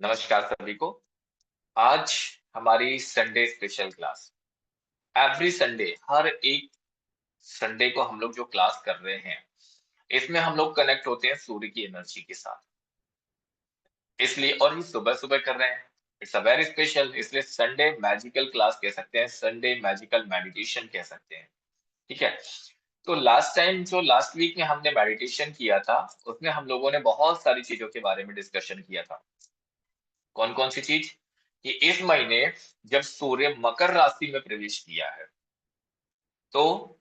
नमस्कार सभी को। आज हमारी Sunday special class. Every Sunday, हर एक संडे को हम लोग जो क्लास कर रहे हैं, इसमें हम लोग कनेक्ट होते हैं सूर्य की एनर्जी के साथ। इसलिए और ये सुबह सुबह कर रहे हैं। इट्स अ वेरी स्पेशल, इसलिए संडे मैजिकल क्लास कह सकते हैं, संडे मैजिकल मेडिटेशन कह सकते हैं। ठीक है। तो लास्ट टाइम जो लास्ट वीक में हमने मेडिटेशन किया था, उसमें हम लोगों ने बहुत सारी चीजों के बारे में डिस्कशन किया था। कौन कौन सी चीज? कि इस महीने जब सूर्य मकर राशि में प्रवेश किया है, तो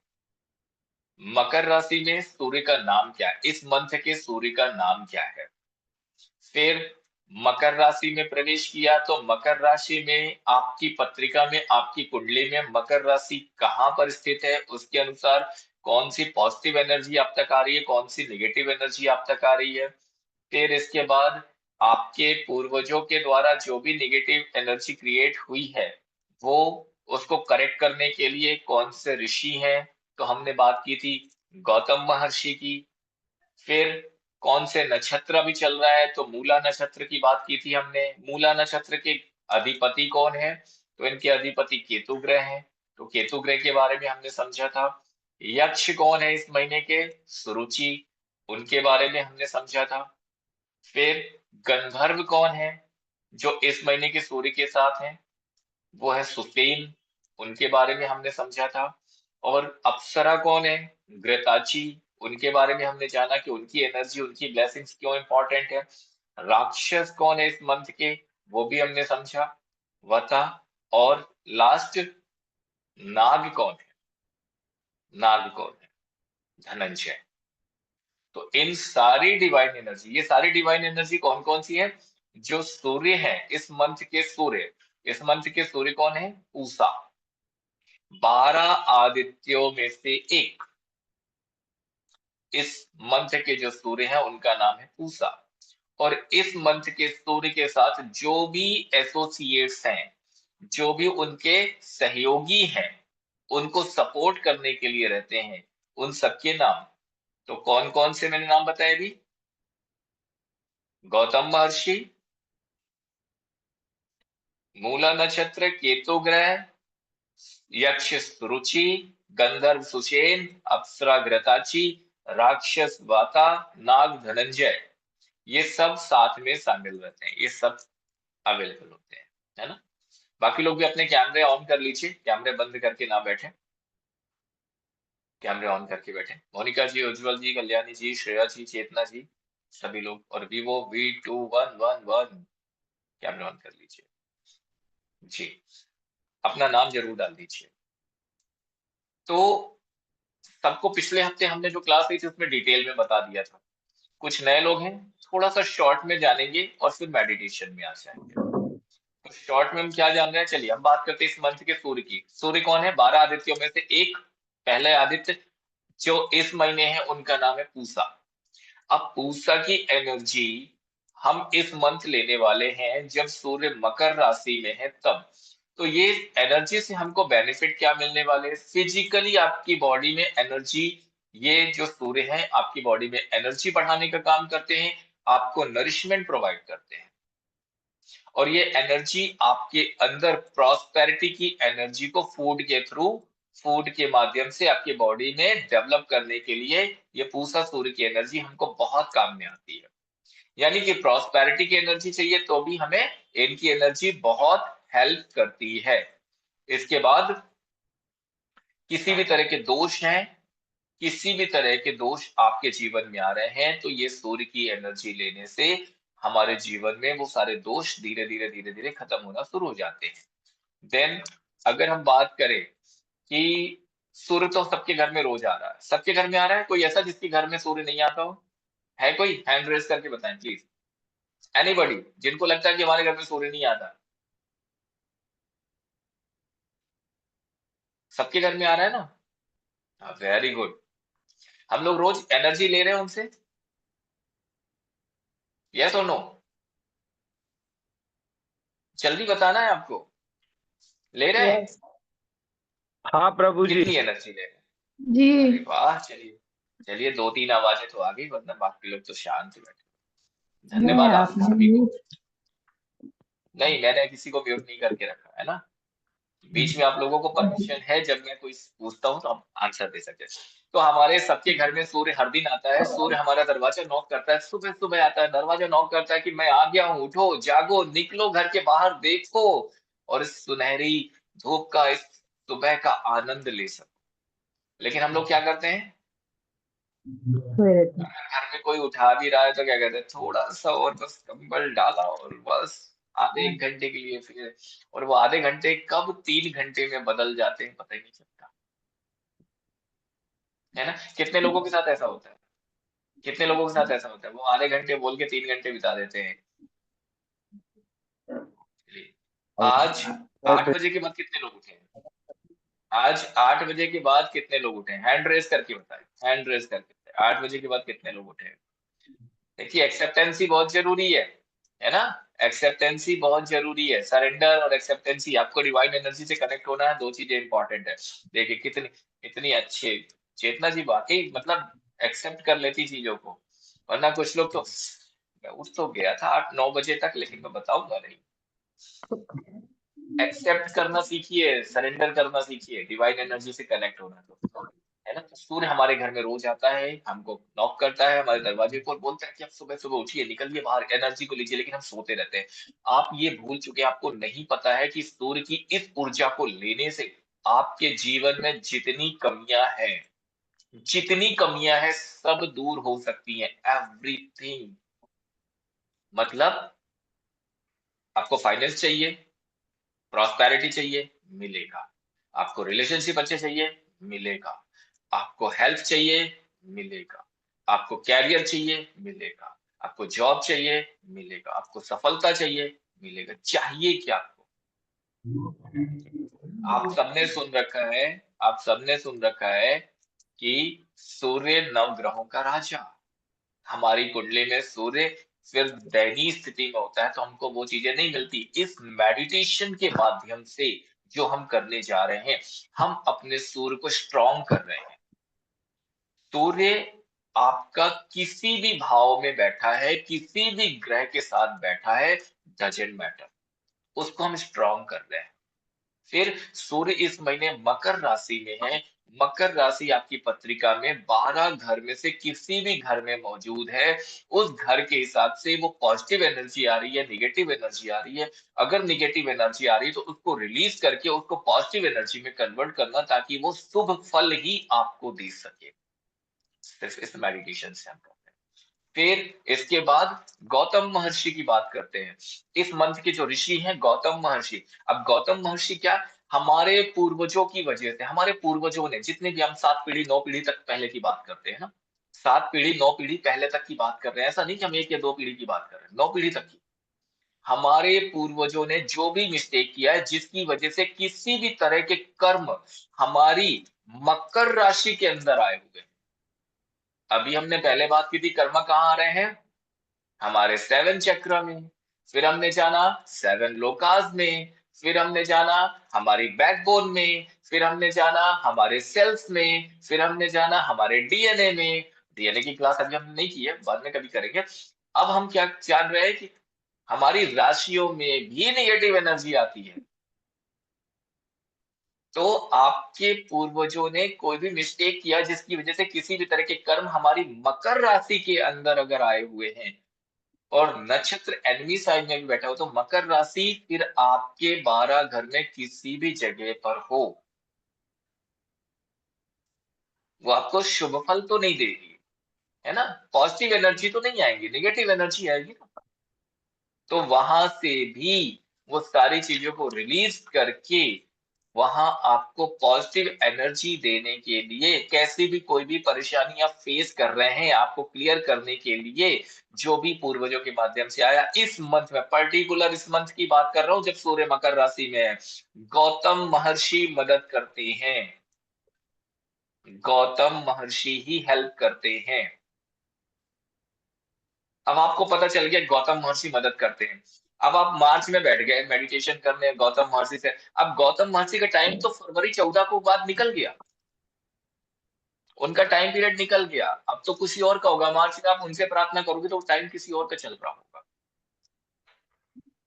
मकर राशि में सूर्य का नाम क्या है, इस मंथ के सूर्य का नाम क्या है। फिर मकर राशि में प्रवेश किया तो मकर राशि में आपकी पत्रिका में, आपकी कुंडली में मकर राशि कहाँ पर स्थित है, उसके अनुसार कौन सी पॉजिटिव एनर्जी आप तक आ रही है, कौन सी नेगेटिव एनर्जी आप तक आ रही है। फिर इसके बाद आपके पूर्वजों के द्वारा जो भी नेगेटिव एनर्जी क्रिएट हुई है, वो उसको करेक्ट करने के लिए कौन से ऋषि हैं, तो हमने बात की थी गौतम महर्षि की। फिर कौन से नक्षत्र अभी चल रहा है, तो मूला नक्षत्र की बात की थी हमने। मूला नक्षत्र के अधिपति कौन है, तो इनके अधिपति केतु ग्रह हैं, तो केतु ग्रह के बारे में हमने समझा था। यक्ष कौन है इस महीने के, सुरुचि, उनके बारे में हमने समझा था। फिर गंधर्व कौन है जो इस महीने के सूर्य के साथ हैं, वो है सुसेन, उनके बारे में हमने समझा था। और अप्सरा कौन है, घृताची, उनके बारे में हमने जाना कि उनकी एनर्जी, उनकी ब्लेसिंग्स क्यों इंपॉर्टेंट है। राक्षस कौन है इस मंथ के, वो भी हमने समझा, वता। और लास्ट, नाग कौन है, नाग कौन है, धनंजय। तो इन सारी डिवाइन एनर्जी, ये सारी डिवाइन एनर्जी कौन कौन सी है, जो सूर्य है इस मंथ के सूर्य, इस मंथ के सूर्य कौन है, पूषा। 12 आदित्यों में से एक, इस मंथ के जो सूर्य हैं उनका नाम है पूषा। और इस मंथ के सूर्य के साथ जो भी एसोसिएट्स हैं, जो भी उनके सहयोगी हैं, उनको सपोर्ट करने के लिए रहते हैं, उन सबके नाम, तो कौन कौन से मैंने नाम बताए अभी? गौतम महर्षि, मूला नक्षत्र केतु ग्रह, यक्ष रुचि, गंधर्व सुषेण, अप्सरा घृताची, राक्षस वाता, नाग धनंजय, ये सब साथ में शामिल रहते हैं, ये सब अवेलेबल होते हैं, है ना। बाकी लोग भी अपने कैमरे ऑन कर लीजिए, कैमरे बंद करके ना बैठे, कैमरे ऑन करके बैठे। मोनिका जी, उज्जवल जी, कल्याणी जी, श्रेया जी, चेतना जी, सभी लोग। और वीवो V2111 कैमरे ऑन कर लीजिए जी। अपना नाम जरूर डाल दीजिए। तो सबको पिछले हफ्ते हमने जो क्लास ली थी उसमें डिटेल में बता दिया था। कुछ नए लोग हैं, थोड़ा सा शॉर्ट में जानेंगे और फिर मेडिटेशन में आ जाएंगे। तो शॉर्ट में हम क्या जान रहे हैं, चलिए हम बात करते हैं इस मंथ के सूर्य की। सूर्य कौन है, 12 आदित्यों में से एक, पहले आदित्य जो इस महीने है उनका नाम है पूषा। अब पूषा की एनर्जी हम इस मंथ लेने वाले हैं जब सूर्य मकर राशि में है तब। तो ये एनर्जी से हमको बेनिफिट क्या मिलने वाले, फिजिकली आपकी बॉडी में एनर्जी, ये जो सूर्य है आपकी बॉडी में एनर्जी बढ़ाने का काम करते हैं, आपको नरिशमेंट प्रोवाइड करते हैं। और ये एनर्जी आपके अंदर प्रॉस्पेरिटी की एनर्जी को फूड के थ्रू, फूड के माध्यम से आपकी बॉडी में डेवलप करने के लिए ये पूषा सूर्य की एनर्जी हमको बहुत काम में आती है। यानी कि प्रॉस्पेरिटी की एनर्जी चाहिए तो भी हमें इनकी एनर्जी बहुत हेल्प करती है। इसके बाद किसी भी तरह के दोष हैं, किसी भी तरह के दोष आपके जीवन में आ रहे हैं, तो ये सूर्य की एनर्जी लेने से हमारे जीवन में वो सारे दोष धीरे धीरे धीरे धीरे खत्म होना शुरू हो जाते हैं। देन अगर हम बात करें कि सूर्य तो सबके घर में रोज आ रहा है, सबके घर में आ रहा है, कोई ऐसा जिसके घर में सूर्य नहीं आता हो? है कोई? हैंड रेस करके बताएं प्लीज। एनीबॉडी जिनको लगता है कि हमारे घर में सूर्य नहीं आता? सबके घर में आ रहा है ना, वेरी गुड। हम लोग रोज एनर्जी ले रहे हैं उनसे, यस और नो? जल्दी बताना है आपको, ले रहे हैं? यस। हाँ प्रभु जी। कितनी एनर्जी ले रहे जी। हैं? अरे वाह, चलिए चलिए, दो तीन आवाजें तो आ गई, वरना बाकी लोग तो शांत बैठे। नहीं, धन्यवाद आप आपने सभी भी। को। नहीं, मैंने किसी को म्यूट नहीं करके रखा है ना। बीच में आप लोगों को परमिशन है, जब मैं कोई पूछता हूँ तो आप आंसर दे सकते हैं। तो हमारे सबके घर में सूर्य हर दिन आता है। सूर्य हमारा दरवाजा नॉक करता है, सुबह सुबह आता है, दरवाजा नॉक करता है कि मैं आ गया हूँ, उठो, जागो, निकलो घर के बाहर, देखो और इस सुनहरी धूप का, इस सुबह का आनंद ले सको। लेकिन हम लोग क्या करते हैं, सोए रहते हैं। घर में कोई उठा भी रहा है तो क्या कहते हैं, थोड़ा सा और बस कंबल डाला और बस आधे एक घंटे के लिए फिर, और वो आधे घंटे कब 3 घंटे में बदल जाते हैं पता ही नहीं चलता, है ना। कितने लोगों के साथ ऐसा होता है, कितने लोगों के साथ ऐसा होता है, वो आधे घंटे बोल के 3 घंटे बिता देते हैं। चलिए, आज 8 बजे के बाद कितने लोग उठे हैं, आज 8 बजे के बाद कितने लोग उठे हैं, हैंड रेस करके बताएं, हैंड रेस करके बताएं, 8 बजे के बाद कितने लोग उठे हैं। देखिए, एक्सेप्टेंसी बहुत जरूरी है ना। एक्सेप्टेंसी बहुत जरूरी है, सरेंडर और एक्सेप्टेंसी। आपको डिवाइन एनर्जी से कनेक्ट होना है, दो चीजें इंपॉर्टेंट है। देखिए कितनी कितनी अच्छे चेतना जी, वाकई मतलब एक्सेप्ट कर लेती चीजों को। वरना कुछ लोग तो, मैं उठ तो गया था 8-9 बजे तक, लेकिन मैं बताऊंगा नहीं। एक्सेप्ट करना सीखिए, सरेंडर करना सीखिए, डिवाइन एनर्जी से कनेक्ट होना, तो है ना। तो सूर्य हमारे घर में रोज आता है, हमको नॉक करता है हमारे दरवाजे को और बोलता है कि आप सुबह सुबह उठिए, निकलिए बाहर, एनर्जी को लीजिए, लेकिन हम सोते रहते हैं। आप ये भूल चुके हैं, आपको नहीं पता है कि सूर्य की इस ऊर्जा को लेने से आपके जीवन में जितनी कमियां हैं सब दूर हो सकती हैं, एवरीथिंग। मतलब आपको फाइनेंस चाहिए, प्रॉस्पेरिटी चाहिए, मिलेगा। आपको रिलेशनशिप अच्छे चाहिए, मिलेगा। आपको हेल्थ चाहिए, मिलेगा। आपको कैरियर चाहिए, मिलेगा। आपको जॉब चाहिए, मिलेगा। आपको सफलता चाहिए, मिलेगा। चाहिए क्या आपको? आप सबने सुन रखा है, आप सबने सुन रखा है कि सूर्य नवग्रहों का राजा। हमारी कुंडली में सूर्य सिर्फ दयनीय स्थिति में होता है तो हमको वो चीजें नहीं मिलती। इस मेडिटेशन के माध्यम से जो हम करने जा रहे हैं, हम अपने सूर्य को स्ट्रॉन्ग कर रहे हैं। सूर्य आपका किसी भी भाव में बैठा है, किसी भी ग्रह के साथ बैठा है, डजेंट मैटर, उसको हम स्ट्रॉन्ग कर रहे हैं। फिर सूर्य इस महीने मकर राशि में है। मकर राशि आपकी पत्रिका में 12 घर में से किसी भी घर में मौजूद है। उस घर के हिसाब से वो पॉजिटिव एनर्जी आ रही है, नेगेटिव एनर्जी आ रही है। अगर नेगेटिव एनर्जी आ रही है तो उसको रिलीज करके उसको पॉजिटिव एनर्जी में कन्वर्ट करना, ताकि वो शुभ फल ही आपको दे सके। सिर्फ इस मेडिटेशन से हम करते हैं। फिर इसके बाद गौतम महर्षि की बात करते हैं। इस मंथ के जो ऋषि हैं गौतम महर्षि। अब गौतम महर्षि क्या, हमारे पूर्वजों की वजह से, हमारे पूर्वजों ने जितने भी, हम 7 पीढ़ी 9 पीढ़ी तक पहले की बात करते हैं ना, 7 पीढ़ी 9 पीढ़ी पहले तक की बात कर रहे हैं। ऐसा नहीं कि हम 1 या 2 पीढ़ी की बात कर रहे हैं, 9 पीढ़ी तक की। हमारे पूर्वजों ने जो भी मिस्टेक किया है, जिसकी वजह से किसी भी तरह के कर्म हमारी मकर राशि के अंदर आए हुए हैं। अभी हमने पहले बात की थी, कर्म कहाँ आ रहे हैं, हमारे 7 चक्र में। फिर हमने जाना 7 लोकाज में। फिर हमने जाना हमारी बैकबोन में। फिर हमने जाना हमारे सेल्स में। फिर हमने जाना हमारे डीएनए में। डीएनए की क्लास अभी हमने नहीं की है, बाद में कभी करेंगे। अब हम क्या जान रहे हैं कि हमारी राशियों में भी नेगेटिव एनर्जी आती है। तो आपके पूर्वजों ने कोई भी मिस्टेक किया जिसकी वजह से किसी भी तरह के कर्म हमारी मकर राशि के अंदर अगर आए हुए हैं, और नक्षत्र एनिमी साइड में भी बैठा हो, तो मकर राशि फिर आपके 12 घर में किसी भी जगह पर हो, वो आपको शुभ फल तो नहीं देगी, है ना। पॉजिटिव एनर्जी तो नहीं आएगी, नेगेटिव एनर्जी आएगी ना। तो वहां से भी वो सारी चीजों को रिलीज करके वहां आपको पॉजिटिव एनर्जी देने के लिए, कैसी भी कोई भी परेशानी आप फेस कर रहे हैं, आपको क्लियर करने के लिए, जो भी पूर्वजों के माध्यम से आया, इस मंथ में, पर्टिकुलर इस मंथ की बात कर रहा हूं जब सूर्य मकर राशि में है, गौतम महर्षि मदद करते हैं। गौतम महर्षि ही हेल्प करते हैं। अब आपको पता चल गया गौतम महर्षि मदद करते हैं। अब आप मार्च में बैठ गए मेडिटेशन करने गौतम महर्षि से। अब गौतम महर्षि का टाइम तो फरवरी 14 को बाद निकल गया, उनका टाइम पीरियड निकल गया। अब तो किसी और का होगा, मार्च में आप उनसे प्रार्थना करोगे तो टाइम किसी और का चल रहा होगा।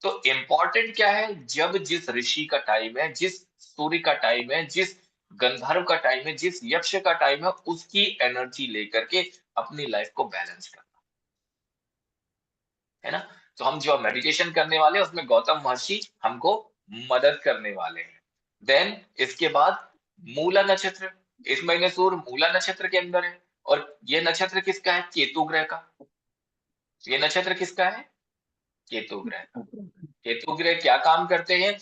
तो इम्पोर्टेंट क्या है, जब जिस ऋषि का टाइम है, जिस सूर्य का टाइम है, जिस गंधर्व का टाइम है, जिस यक्ष का टाइम है, उसकी एनर्जी लेकर के अपनी लाइफ को बैलेंस करना है ना। तो हम जो मेडिटेशन करने वाले हैं उसमें गौतम महर्षि हमको मदद करने वाले हैं। देन इसके बाद मूला नक्षत्र, इस महीने सूर्य मूला नक्षत्र के अंदर है, और ये नक्षत्र किसका है, केतु ग्रह का। ये नक्षत्र किसका है, केतु ग्रह का। केतु ग्रह क्या काम करते हैं,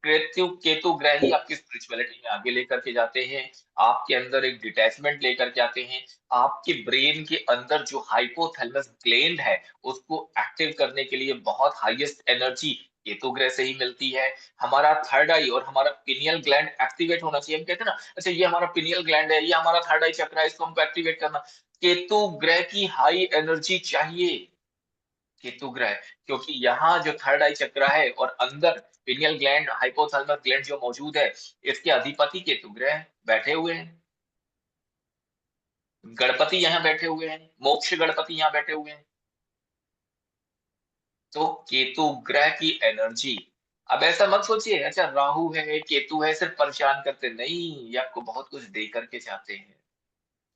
केतु केतु ग्रह ही आपकी स्पिरिचुअलिटी में आगे लेकर के जाते हैं, आपके अंदर एक डिटैचमेंट लेकर के आते हैं, आपके ब्रेन के अंदर जो हाइपोथैलेमस ग्लैंड है उसको एक्टिव करने के लिए बहुत हाईएस्ट एनर्जी केतु ग्रह से ही मिलती है। हमारा थर्ड आई और हमारा पिनियल ग्लैंड एक्टिवेट होना चाहिए। हम कहते हैं ना, अच्छा ये हमारा पिनियल ग्लैंड है, ये हमारा थर्ड आई चक्र है, इसको हमको एक्टिवेट करना। केतु ग्रह की हाई एनर्जी चाहिए, केतु ग्रह, क्योंकि यहाँ जो थर्ड आई चक्र है और अंदर पिनियल ग्लैंड, हाइपोथैलेमस ग्लैंड जो मौजूद है, इसके अधिपति केतु ग्रह बैठे हुए हैं। गणपति यहाँ बैठे हुए हैं, मोक्ष गणपति यहाँ बैठे हुए हैं। तो केतु ग्रह की एनर्जी, अब ऐसा मत सोचिए अच्छा राहु है केतु है सिर्फ परेशान करते, नहीं, ये आपको बहुत कुछ दे करके जाते हैं,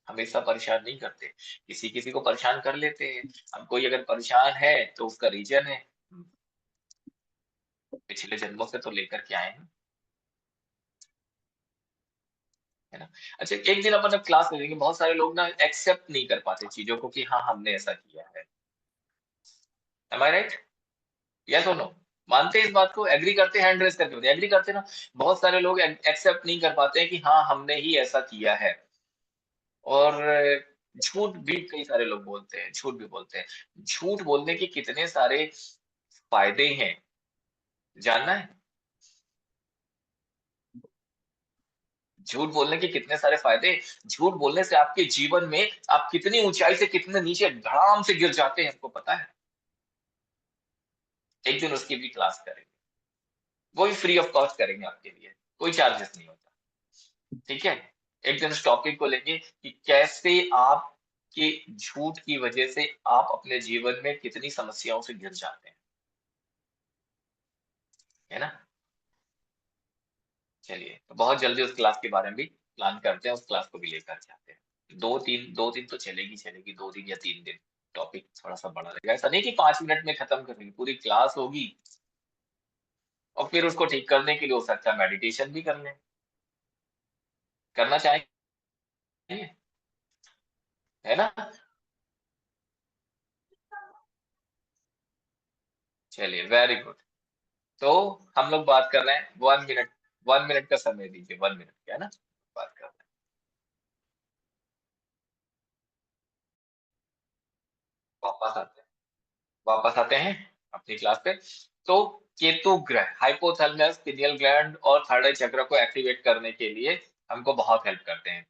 हमेशा परेशान नहीं करते, किसी किसी को परेशान कर लेते हैं। अब कोई अगर परेशान है तो उसका रीजन है पिछले जन्मों से तो लेकर के आए हैं, है ना। अच्छा एक दिन अपन क्लास में देखेंगे, बहुत सारे लोग ना एक्सेप्ट नहीं कर पाते चीजों को कि हाँ हमने ऐसा किया है। एम आई राइट, यस और नो, मानते हैं इस बात को, एग्री करते हैं, हैंड रेज करके बताइए, एग्री करते हैं ना। बहुत सारे लोग एक्सेप्ट नहीं कर पाते हैं कि हाँ हमने ही ऐसा किया है। और झूठ भी कई सारे लोग बोलते हैं, झूठ भी बोलते हैं। झूठ बोलने के कितने सारे फायदे हैं जानना है, झूठ बोलने के कितने सारे फायदे। झूठ बोलने से आपके जीवन में आप कितनी ऊंचाई से कितने नीचे धड़ाम से गिर जाते हैं, आपको पता है। एक दिन उसकी भी क्लास करेंगे, वो भी फ्री ऑफ कॉस्ट करेंगे आपके लिए, कोई चार्जेस नहीं होता, ठीक है। एक दिन उस टॉपिक को लेंगे कि कैसे आप के झूठ की वजह से आप अपने जीवन में कितनी समस्याओं से गिर जाते हैं, है ना। चलिए तो बहुत जल्दी उस क्लास के बारे में भी प्लान करते हैं, उस क्लास को भी लेकर के आते हैं। दो दिन तो चलेगी चलेगी, 2 दिन या 3 दिन, टॉपिक थोड़ा सा बड़ा रहेगा, ऐसा नहीं कि 5 मिनट में खत्म कर देंगे, पूरी क्लास होगी। और फिर उसको ठीक करने के लिए हो सकता है मेडिटेशन भी कर लें, करना चाहेंगे, है ना। चलिए वेरी गुड। तो हम लोग बात कर रहे हैं 1 मिनट, 1 मिनट का समय दीजिए, 1 मिनट का, है ना, बात कर रहे हैं। वापस आते हैं, वापस आते हैं अपनी क्लास पे। तो केतु ग्रह हाइपोथैलेमस, पिनियल ग्लैंड और थर्ड आई चक्र को एक्टिवेट करने के लिए हमको बहुत हेल्प करते हैं।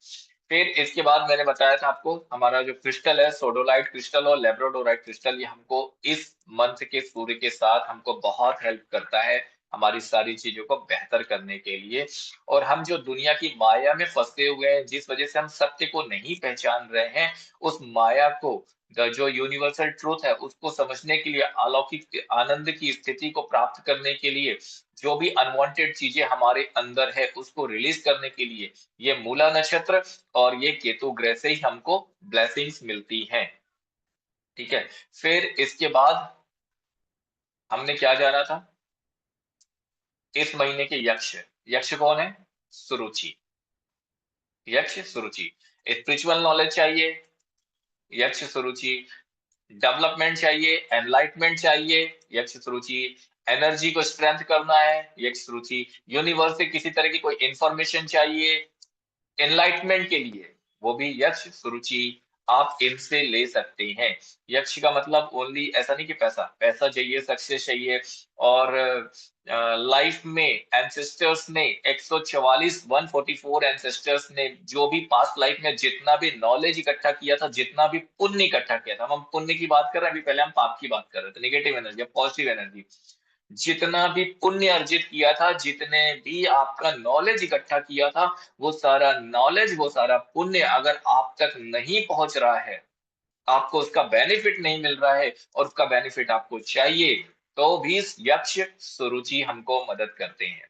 फिर इसके बाद मैंने बताया था आपको, हमारा जो क्रिस्टल है सोडोलाइट क्रिस्टल और लेब्राडोराइट क्रिस्टल, ये हमको इस मंथ के सूर्य के साथ हमको बहुत हेल्प करता है हमारी सारी चीजों को बेहतर करने के लिए। और हम जो दुनिया की माया में फंसे हुए हैं, जिस वजह से हम सत्य को नहीं पहचान रहे हैं, उस माया को, जो यूनिवर्सल ट्रूथ है उसको समझने के लिए, अलौकिक आनंद की स्थिति को प्राप्त करने के लिए, जो भी अनवांटेड चीजें हमारे अंदर है उसको रिलीज करने के लिए, ये मूला नक्षत्र और ये केतु ग्रह से ही हमको ब्लेसिंग्स मिलती हैं, ठीक है। फिर इसके बाद हमने क्या जाना था, इस महीने के यक्ष, यक्ष कौन है, सुरुचि, यक्ष सुरुचि। स्पिरिचुअल नॉलेज चाहिए, यक्ष सुरुचि। डेवलपमेंट चाहिए, एनलाइटमेंट चाहिए, यक्ष सुरुचि। एनर्जी को स्ट्रेंथ करना है, यक्ष सुरुचि। यूनिवर्स से किसी तरह की कोई इंफॉर्मेशन चाहिए एनलाइटमेंट के लिए, वो भी यक्ष सुरुचि आप इनसे ले सकते हैं। यक्ष का मतलब ओनली ऐसा नहीं कि पैसा, पैसा चाहिए, सक्सेस चाहिए, और लाइफ में एंसेस्टर्स ने 144 144 एंसेस्टर्स ने जो भी पास्ट लाइफ में जितना भी नॉलेज इकट्ठा किया था, जितना भी पुण्य इकट्ठा किया था, हम पुण्य की बात कर रहे हैं, अभी पहले हम पाप की बात कर रहे थे, नेगेटिव एनर्जी पॉजिटिव एनर्जी, जितना भी पुण्य अर्जित किया था, जितने भी आपका नॉलेज इकट्ठा किया था, वो सारा नॉलेज, वो सारा पुण्य अगर आप तक नहीं पहुंच रहा है, आपको उसका बेनिफिट नहीं मिल रहा है और उसका बेनिफिट आपको चाहिए, तो भी यक्ष सुरुचि हमको मदद करते हैं।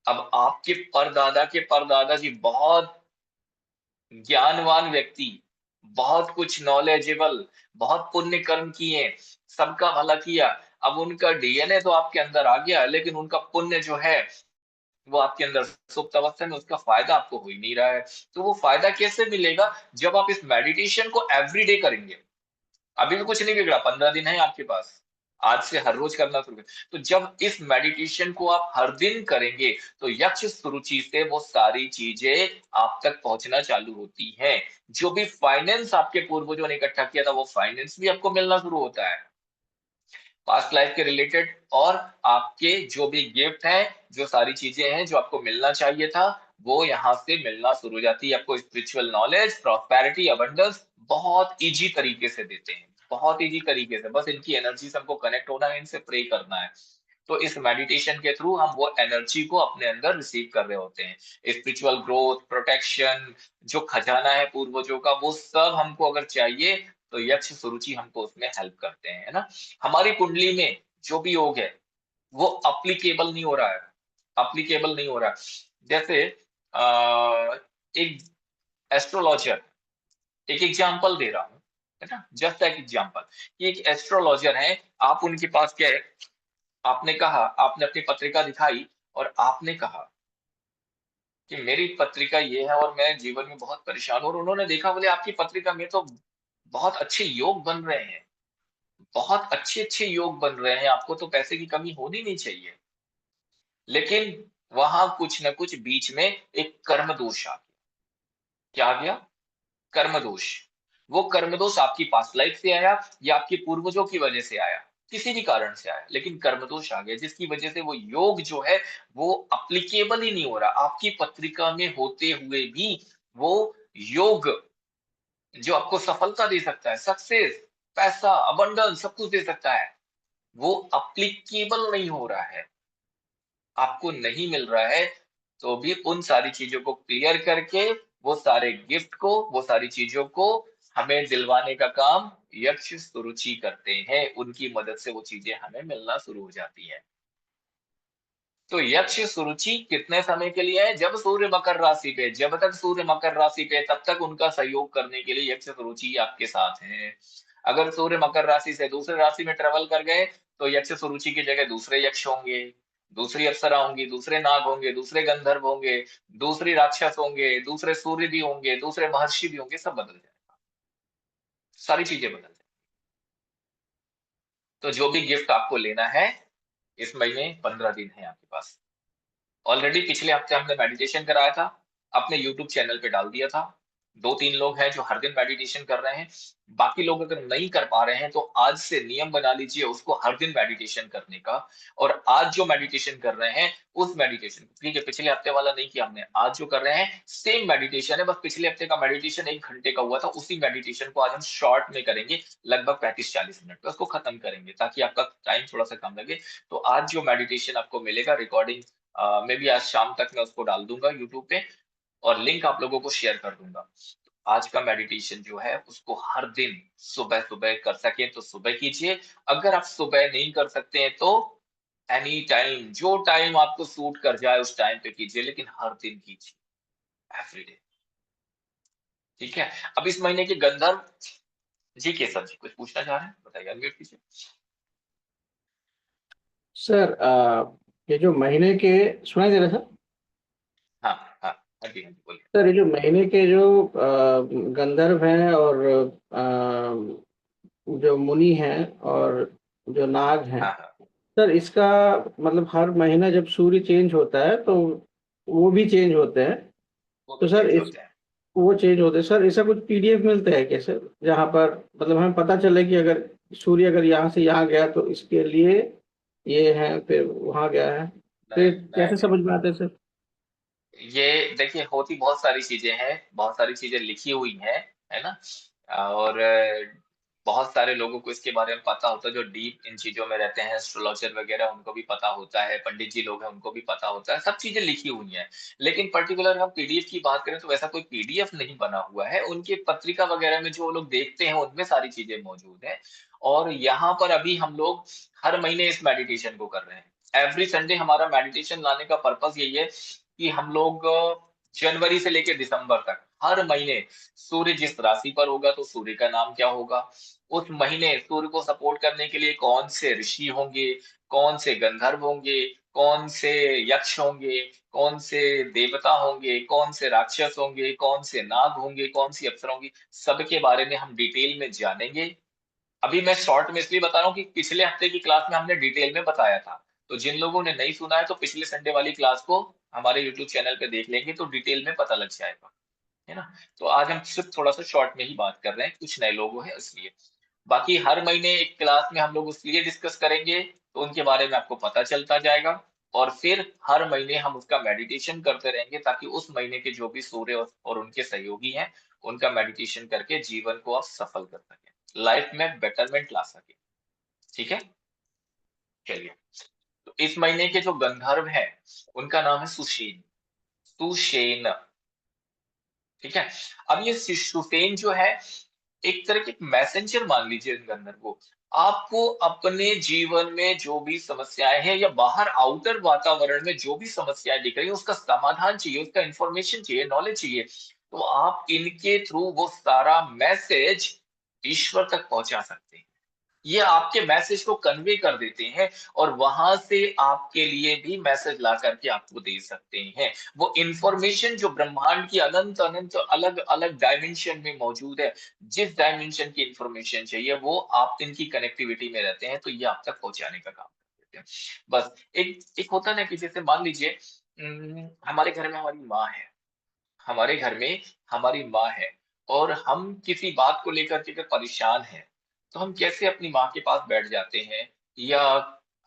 अब आपके परदादा जी बहुत ज्ञानवान व्यक्ति, बहुत कुछ नॉलेजेबल, बहुत पुण्य कर्म किए, सबका भला किया। अब उनका डीएनए तो आपके अंदर आ गया, लेकिन उनका पुण्य जो है वो आपके अंदर सुप्त अवस्था में, उसका फायदा आपको हो ही नहीं रहा है। तो वो फायदा कैसे मिलेगा? जब आप इस मेडिटेशन को एवरीडे करेंगे। अभी भी कुछ नहीं बिगड़ा, 15 दिन है आपके पास, आज से हर रोज करना शुरू करें। तो जब इस मेडिटेशन को आप हर दिन करेंगे, तो यक्ष सुरुचि से वो सारी चीजें आप तक पहुंचना चालू होती हैं। जो भी फाइनेंस आपके पूर्वजों ने इकट्ठा किया था, वो फाइनेंस भी आपको मिलना शुरू होता है, पास्ट लाइफ के रिलेटेड। और आपके जो भी गिफ्ट है, जो सारी चीजें हैं जो आपको मिलना चाहिए था, वो यहाँ से मिलना शुरू हो जाती है। आपको स्पिरिचुअल नॉलेज, प्रॉस्पेरिटी, अबंडेंस बहुत इजी तरीके से देते हैं, बहुत इजी तरीके से। बस इनकी एनर्जी से हमको कनेक्ट होना है, इनसे प्रे करना है। तो इस मेडिटेशन के थ्रू हम वो एनर्जी को अपने अंदर रिसीव कर रहे होते हैं। स्पिरिचुअल ग्रोथ, प्रोटेक्शन, जो खजाना है पूर्वजों का, वो सब हमको अगर चाहिए, तो यक्ष सुरुचि हमको उसमें हेल्प करते हैं, है ना। हमारी कुंडली में जो भी योग है, वो अप्लीकेबल नहीं हो रहा है, अप्लीकेबल नहीं हो रहा। जैसे एक एस्ट्रोलॉजर, एक एग्जाम्पल दे रहा हूँ, है ना, जस्ट एक एग्जाम्पल। एक एस्ट्रोलॉजर है, आप उनके पास क्या है, आपने कहा, आपने अपनी पत्रिका दिखाई और आपने कहा कि मेरी पत्रिका ये है और मैं जीवन में बहुत परेशान हूं, और उन्होंने देखा, बोले आपकी पत्रिका में तो बहुत अच्छे योग बन रहे हैं, बहुत अच्छे अच्छे योग बन रहे हैं, आपको तो पैसे की कमी होनी नहीं चाहिए। लेकिन वहां कुछ न कुछ बीच में एक कर्म दोष आ गया। क्या आ गया? कर्म दोष। वो कर्म दोष आपकी पास्ट लाइफ से आया या आपके पूर्वजों की वजह से आया, किसी भी कारण से आया, लेकिन कर्म दोष आ गया, जिसकी वजह से वो योग जो है वो अप्लीकेबल ही नहीं हो रहा। आपकी पत्रिका में होते हुए भी वो योग जो आपको सफलता दे सकता है, सक्सेस, पैसा, अबंडेंस, सब कुछ दे सकता है, वो अप्लीकेबल नहीं हो रहा है, आपको नहीं मिल रहा है। तो भी उन सारी चीजों को क्लियर करके, वो सारे गिफ्ट को, वो सारी चीजों को हमें दिलवाने का काम यक्ष सुरुचि करते हैं। उनकी मदद से वो चीजें हमें मिलना शुरू हो जाती है। तो यक्ष सुरुचि कितने समय के लिए है? जब सूर्य मकर राशि पे, जब तक सूर्य मकर राशि पे, तब तक उनका सहयोग करने के लिए यक्ष सुरुचि आपके साथ है। अगर सूर्य मकर राशि से दूसरे राशि में ट्रेवल कर गए, तो यक्ष सुरुचि की जगह दूसरे यक्ष होंगे, दूसरी अप्सरा होंगी, दूसरे नाग होंगे, दूसरे गंधर्व होंगे, दूसरी राक्षस होंगे, दूसरे सूर्य भी होंगे, दूसरे महर्षि भी होंगे, सब बदल जाएगा, सारी चीजें बदल जाएंगी। तो जो भी गिफ्ट आपको लेना है, इस महीने 15 दिन है आपके पास। ऑलरेडी पिछले हफ्ते हमने मेडिटेशन कराया था, अपने यूट्यूब चैनल पे डाल दिया था। 2-3 लोग हैं जो हर दिन मेडिटेशन कर रहे हैं। बाकी लोग अगर नहीं कर पा रहे हैं, तो आज से नियम बना लीजिए उसको हर दिन मेडिटेशन करने का। और आज जो मेडिटेशन कर रहे हैं, उस मेडिटेशन, ठीक है, पिछले हफ्ते वाला नहीं किया हमने, आज जो कर रहे हैं सेम मेडिटेशन है, बस पिछले हफ्ते का मेडिटेशन 1 घंटे का हुआ था, उसी मेडिटेशन को आज हम शॉर्ट में करेंगे, लगभग 35-40 मिनट में उसको खत्म करेंगे, ताकि आपका टाइम थोड़ा सा कम लगे। तो आज जो मेडिटेशन आपको मिलेगा, रिकॉर्डिंग मे बी आज शाम तक मैं उसको डाल दूंगा यूट्यूब पे, और लिंक आप लोगों को शेयर कर दूंगा। आज का मेडिटेशन जो है उसको हर दिन सुबह सुबह कर सके तो सुबह कीजिए। अगर आप सुबह नहीं कर सकते हैं, तो एनी टाइम, जो टाइम आपको सूट कर जाए उस टाइम पे कीजिए, लेकिन हर दिन कीजिए, एवरीडे। ठीक है। अब इस महीने के गंधर्व जी, केसर जी कुछ पूछना चाह रहे हैं, बताइए, अनम्यूट कीजिए। सर ये जो महीने के, सुनाई दे रहा सर? हाँ हाँ, हाँ जी, हाँ जी, बोलिए। सर ये जो महीने के जो गंधर्व हैं और जो मुनि हैं और जो नाग हैं, हाँ हाँ, सर इसका मतलब हर महीना जब सूर्य चेंज होता है तो वो भी चेंज होते हैं। वो तो भी सर चेंज इस होते हैं। वो चेंज होते हैं सर, इसका कुछ पीडीएफ मिलता है क्या सर, जहाँ पर मतलब हमें पता चले कि अगर सूर्य अगर यहाँ से यहाँ गया तो इसके लिए ये है, फिर वहां गया है, तो नहीं ये नहीं कैसे नहीं, समझ में आता है सर? ये देखिए, होती बहुत सारी चीजें हैं, बहुत सारी चीजें लिखी हुई हैं, है ना। और बहुत सारे लोगों को इसके बारे में पता होता है, जो डीप इन चीजों में रहते हैं, एस्ट्रोलॉजर वगैरह, उनको भी पता होता है, पंडित जी लोग हैं उनको भी पता होता है, सब चीजें लिखी हुई हैं। लेकिन पर्टिकुलर हम पीडीएफ की बात करें तो वैसा कोई पीडीएफ नहीं बना हुआ है, उनके पत्रिका वगैरह में जो लोग देखते हैं उनमें सारी चीजें मौजूद है। और यहाँ पर अभी हम लोग हर महीने इस मेडिटेशन को कर रहे हैं। एवरी संडे हमारा मेडिटेशन लाने का पर्पस यही है कि हम लोग जनवरी से लेकर दिसंबर तक हर महीने सूर्य जिस राशि पर होगा तो सूर्य का नाम क्या होगा, उस महीने सूर्य को सपोर्ट करने के लिए कौन से ऋषि होंगे, कौन से गंधर्व होंगे, कौन से यक्ष होंगे, कौन से देवता होंगे, कौन से राक्षस होंगे, कौन से नाग होंगे, कौन सी अप्सरा होंगी, सबके बारे में हम डिटेल में जानेंगे। अभी मैं शॉर्ट में इसलिए बता रहा हूँ कि पिछले हफ्ते की क्लास में हमने डिटेल में बताया था, तो जिन लोगों ने नहीं सुना है तो पिछले संडे वाली क्लास को हमारे यूट्यूब चैनल पे देख लेंगे तो डिटेल में पता लग जाएगा, है ना। तो आज हम सिर्फ थोड़ा सा शॉर्ट में ही बात कर रहे हैं, कुछ नए लोग हैं इसलिए। बाकी हर महीने एक क्लास में हम लोग उसलिए डिस्कस करेंगे तो उनके बारे में आपको पता चलता जाएगा, और फिर हर महीने हम उसका मेडिटेशन करते रहेंगे ताकि उस महीने के जो भी सूर्य और उनके सहयोगी हैं उनका मेडिटेशन करके जीवन को आप सफल कर सकें, लाइफ में बेटरमेंट ला सके। ठीक है, चलिए। तो इस महीने के जो गंधर्व हैं उनका नाम है सुशेन। सुशेन, ठीक है। अब ये सुशेन जो है एक तरह के मैसेंजर मान लीजिए इन गंधर्व को। आपको अपने जीवन में जो भी समस्याएं हैं या बाहर आउटर वातावरण में जो भी समस्याएं दिख रही है उसका समाधान चाहिए, उसका इंफॉर्मेशन चाहिए, नॉलेज चाहिए, तो आप इनके थ्रू वो सारा मैसेज ईश्वर तक पहुंचा सकते हैं। ये आपके मैसेज को कन्वे कर देते हैं और वहां से आपके लिए भी मैसेज ला करके आपको दे सकते हैं। वो इंफॉर्मेशन जो ब्रह्मांड की अनंत अनंत अलग अलग डायमेंशन में मौजूद है, जिस डायमेंशन की इंफॉर्मेशन चाहिए वो आप इनकी कनेक्टिविटी में रहते हैं तो ये आप तक पहुंचाने का काम कर देते हैं। बस एक एक होता ना कि जैसे मान लीजिए हमारे घर में हमारी माँ है, हमारे घर में हमारी माँ है, और हम किसी बात को लेकर के अगर परेशान हैं तो हम कैसे अपनी माँ के पास बैठ जाते हैं, या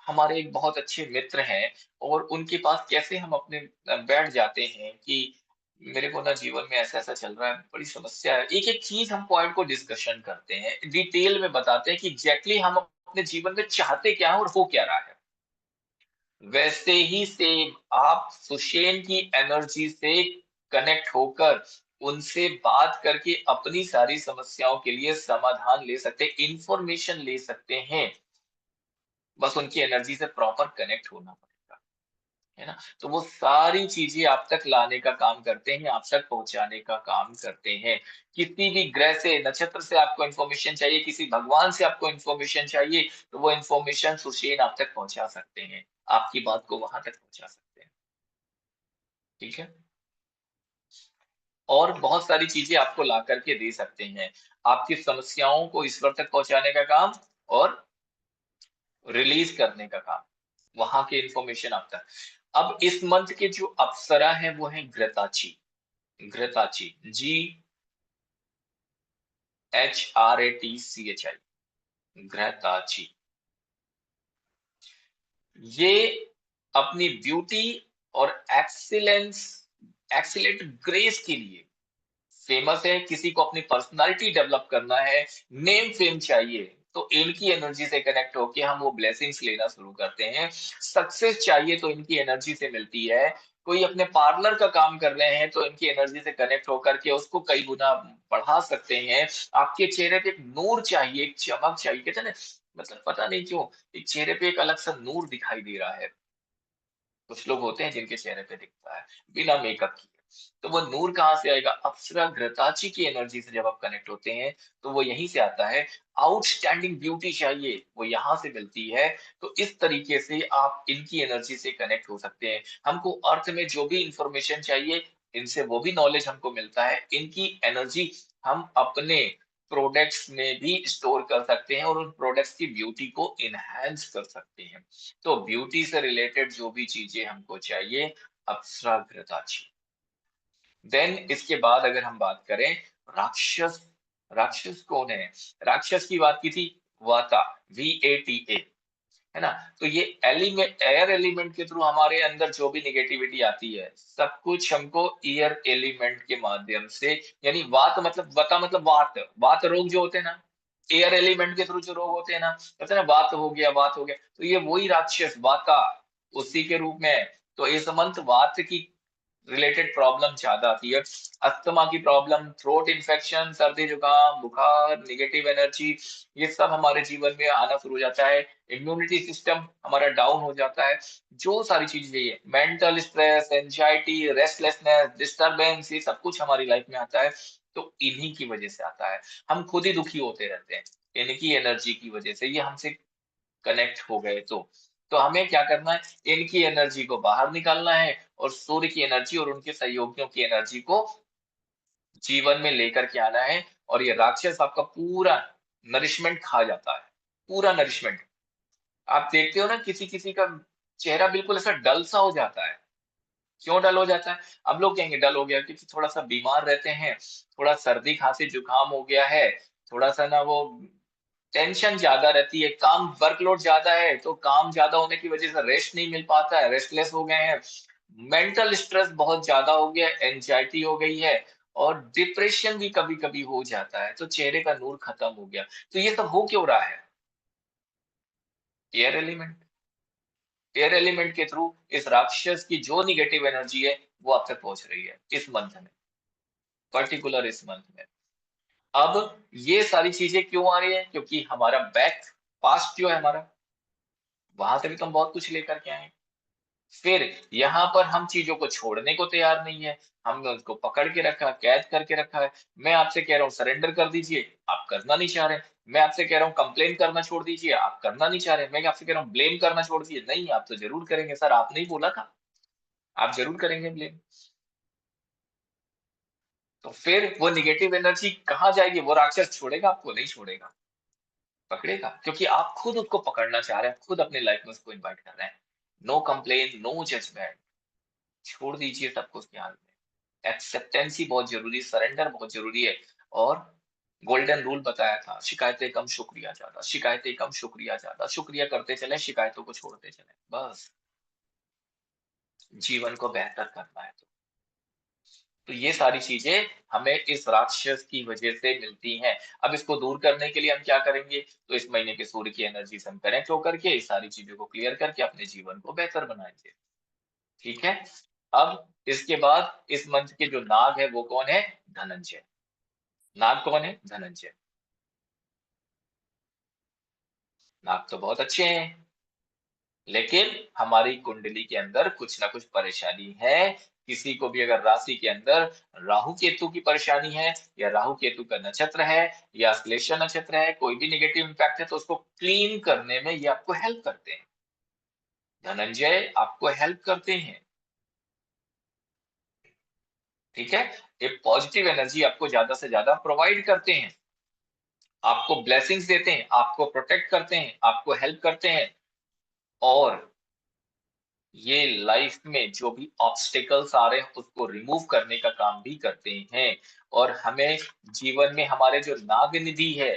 हमारे एक बहुत अच्छे मित्र हैं और उनके पास कैसे हम अपने बैठ जाते हैं कि मेरे को ना जीवन में ऐसा ऐसा चल रहा है, बड़ी समस्या है, एक एक चीज हम पॉइंट को डिस्कशन करते हैं, डिटेल में बताते हैं कि एग्जैक्टली हम अपने जीवन में चाहते क्या है और हो क्या रहा है। वैसे ही सेम आप सुशेन की एनर्जी से कनेक्ट होकर उनसे बात करके अपनी सारी समस्याओं के लिए समाधान ले सकते हैं, इंफॉर्मेशन ले सकते हैं। बस उनकी एनर्जी से प्रॉपर कनेक्ट होना पड़ेगा, है ना। तो वो सारी चीजें आप तक लाने का काम करते हैं, आप तक पहुंचाने का काम करते हैं। किसी भी ग्रह से, नक्षत्र से आपको इन्फॉर्मेशन चाहिए, किसी भगवान से आपको इन्फॉर्मेशन चाहिए, तो वो इन्फॉर्मेशन सुशेन आप तक पहुंचा सकते हैं, आपकी बात को वहां तक पहुंचा सकते हैं। ठीक है, और बहुत सारी चीजें आपको ला करके दे सकते हैं, आपकी समस्याओं को ईश्वर तक पहुंचाने का काम और रिलीज करने का काम, वहां के इंफॉर्मेशन आप तक। अब इस मंथ के जो अप्सरा है वो है घृताची। घृताची, GHRATCHI, घृताची। ये अपनी ब्यूटी और एक्सीलेंस, एक्सीलेंट ग्रेस के लिए फेमस है। किसी को अपनी पर्सनालिटी डेवलप करना है, नेम फेम चाहिए, तो इनकी एनर्जी से कनेक्ट होके हम वो ब्लेसिंग्स लेना शुरू करते हैं। सक्सेस चाहिए तो इनकी एनर्जी से मिलती है। कोई अपने पार्लर का काम कर रहे हैं तो इनकी एनर्जी से कनेक्ट होकर के उसको कई गुना बढ़ा सकते हैं। आपके चेहरे पे एक नूर चाहिए, एक चमक चाहिए, कहते हैं ना, मतलब पता नहीं क्यों एक चेहरे पे एक अलग सा नूर दिखाई दे रहा है। कुछ लोग होते हैं जिनके चेहरे पे दिखता है बिना मेकअप किए, तो वो नूर कहाँ से आएगा? अप्सरा घृताची की एनर्जी से जब आप कनेक्ट होते हैं तो वो यहीं से आता है। आउटस्टैंडिंग ब्यूटी चाहिए, वो यहाँ से मिलती है। तो इस तरीके से आप इनकी एनर्जी से कनेक्ट हो सकते हैं। हमको अर्थ में जो भी इंफॉर्मेशन चाहिए, इनसे वो भी नॉलेज हमको मिलता है। इनकी एनर्जी हम अपने प्रोडक्ट्स में भी स्टोर कर सकते हैं और उन प्रोडक्ट्स की ब्यूटी को इनहैंस कर सकते हैं। तो ब्यूटी से रिलेटेड जो भी चीजें हमको चाहिए, अप्सरा घृताची। देन इसके बाद अगर हम बात करें राक्षस, राक्षस कौन है? राक्षस की बात की थी, वाता, VATA, है ना। तो ये एलिमेंट, एयर एलिमेंट के थ्रू हमारे अंदर जो भी निगेटिविटी आती है सब कुछ हमको एयर एलिमेंट के माध्यम से, यानी वात मतलब वता मतलब वात, वात रोग जो होते हैं ना, एयर एलिमेंट के थ्रू जो रोग होते हैं ना, कहते हैं ना वात हो गया, वात हो गया, तो ये वही राक्षस वाता उसी के रूप में है। तो इस मंथ वात की रिलेटेड प्रॉब्लम ज्यादा आती है, अस्थमा की प्रॉब्लम, थ्रोट इन्फेक्शन, सर्दी जुकाम, बुखार, नेगेटिव एनर्जी, ये सब हमारे जीवन में आना शुरू हो जाता है। इम्यूनिटी सिस्टम हमारा डाउन हो जाता है। जो सारी चीजें ये mental stress, anxiety, restlessness, disturbance, ये सब कुछ हमारी लाइफ में आता है, तो इन्हीं की वजह से आता है। हम खुद ही दुखी होते रहते हैं इनकी एनर्जी की वजह से, ये हमसे कनेक्ट हो गए तो हमें क्या करना है, इनकी एनर्जी को बाहर निकालना है और सूर्य की एनर्जी और उनके सहयोगियों की एनर्जी को जीवन में लेकर के आना है। और ये राक्षस आपका पूरा नरिशमेंट खा जाता है, पूरा नरिशमेंट। आप देखते हो ना किसी किसी का चेहरा बिल्कुल ऐसा डल सा हो जाता है। क्यों डल हो जाता है? अब लोग कहेंगे डल हो गया क्योंकि थोड़ा सा बीमार रहते हैं, थोड़ा सर्दी खांसी जुकाम हो गया है, थोड़ा सा ना वो टेंशन ज्यादा रहती है, काम वर्कलोड ज्यादा है, तो काम ज्यादा होने की वजह से रेस्ट नहीं मिल पाता है, रेस्टलेस हो गए हैं, मेंटल स्ट्रेस बहुत ज्यादा हो गया, एंजाइटी हो गई है, और डिप्रेशन भी कभी कभी हो जाता है, तो चेहरे का नूर खत्म हो गया। तो ये सब हो क्यों रहा है? एयर एलिमेंट, एयर एलिमेंट के थ्रू इस राक्षस की जो निगेटिव एनर्जी है वो आप तक पहुंच रही है इस मंथ में, पर्टिकुलर इस मंथ में। अब ये सारी चीजें क्यों आ रही है? क्योंकि हमारा बैक पास्ट जो है हमारा, वहां से भी तो हम बहुत कुछ लेकर के आए हैं। फिर यहाँ पर हम चीजों को छोड़ने को तैयार नहीं है, हमने उसको पकड़ के रखा, कैद करके रखा है। मैं आपसे कह रहा हूँ सरेंडर कर दीजिए, आप करना नहीं चाह रहे। मैं आपसे कह रहा हूँ कंप्लेन करना छोड़ दीजिए, आप करना नहीं चाह रहे। मैं आपसे कह रहा हूँ ब्लेम करना छोड़ दीजिए, नहीं आप तो जरूर करेंगे सर, आपने ही बोला था, आप जरूर करेंगे ब्लेम। तो फिर वो निगेटिव एनर्जी कहाँ जाएगी? वो राक्षस छोड़ेगा आपको? नहीं छोड़ेगा, पकड़ेगा, क्योंकि आप खुद उसको पकड़ना चाह रहे हैं, खुद अपने लाइफ में उसको इन्वाइट कर रहे हैं। नो कंप्लेन, नो जजमेंट, छोड़ दीजिए सब कुछ के हाल में। एक्सेप्टेंस ही बहुत जरूरी, सरेंडर बहुत जरूरी है। और गोल्डन रूल बताया था, शिकायतें कम शुक्रिया ज्यादा, शिकायतें कम शुक्रिया ज्यादा, शुक्रिया करते चले, शिकायतों को छोड़ते चले, बस जीवन को बेहतर करना है। तो ये सारी चीजें हमें इस राक्षस की वजह से मिलती हैं। अब इसको दूर करने के लिए हम क्या करेंगे? तो इस महीने के सूर्य की एनर्जी से हम कनेक्ट होकर के इस सारी चीजों को क्लियर करके अपने जीवन को बेहतर बनाएंगे। ठीक है। अब इसके बाद इस मंथ के जो नाग है वो कौन है? धनंजय। नाग कौन है? धनंजय। नाग तो बहुत अच्छे हैं, लेकिन हमारी कुंडली के अंदर कुछ ना कुछ परेशानी है। किसी को भी अगर राशि के अंदर राहु केतु की परेशानी है, या राहु केतु का नक्षत्र है, या श्लेषा नक्षत्र है, कोई भी नेगेटिव इंपैक्ट है, तो उसको क्लीन करने में ये आपको हेल्प करते हैं। धनंजय आपको हेल्प करते हैं। ठीक है। ये पॉजिटिव एनर्जी आपको ज्यादा से ज्यादा प्रोवाइड करते हैं, आपको ब्लेसिंग्स देते हैं, आपको प्रोटेक्ट करते हैं, आपको हेल्प करते हैं। और ये लाइफ में जो भी ऑब्स्टिकल्स आ रहे हैं उसको रिमूव करने का काम भी करते हैं। और हमें जीवन में हमारे जो नाग निधि है,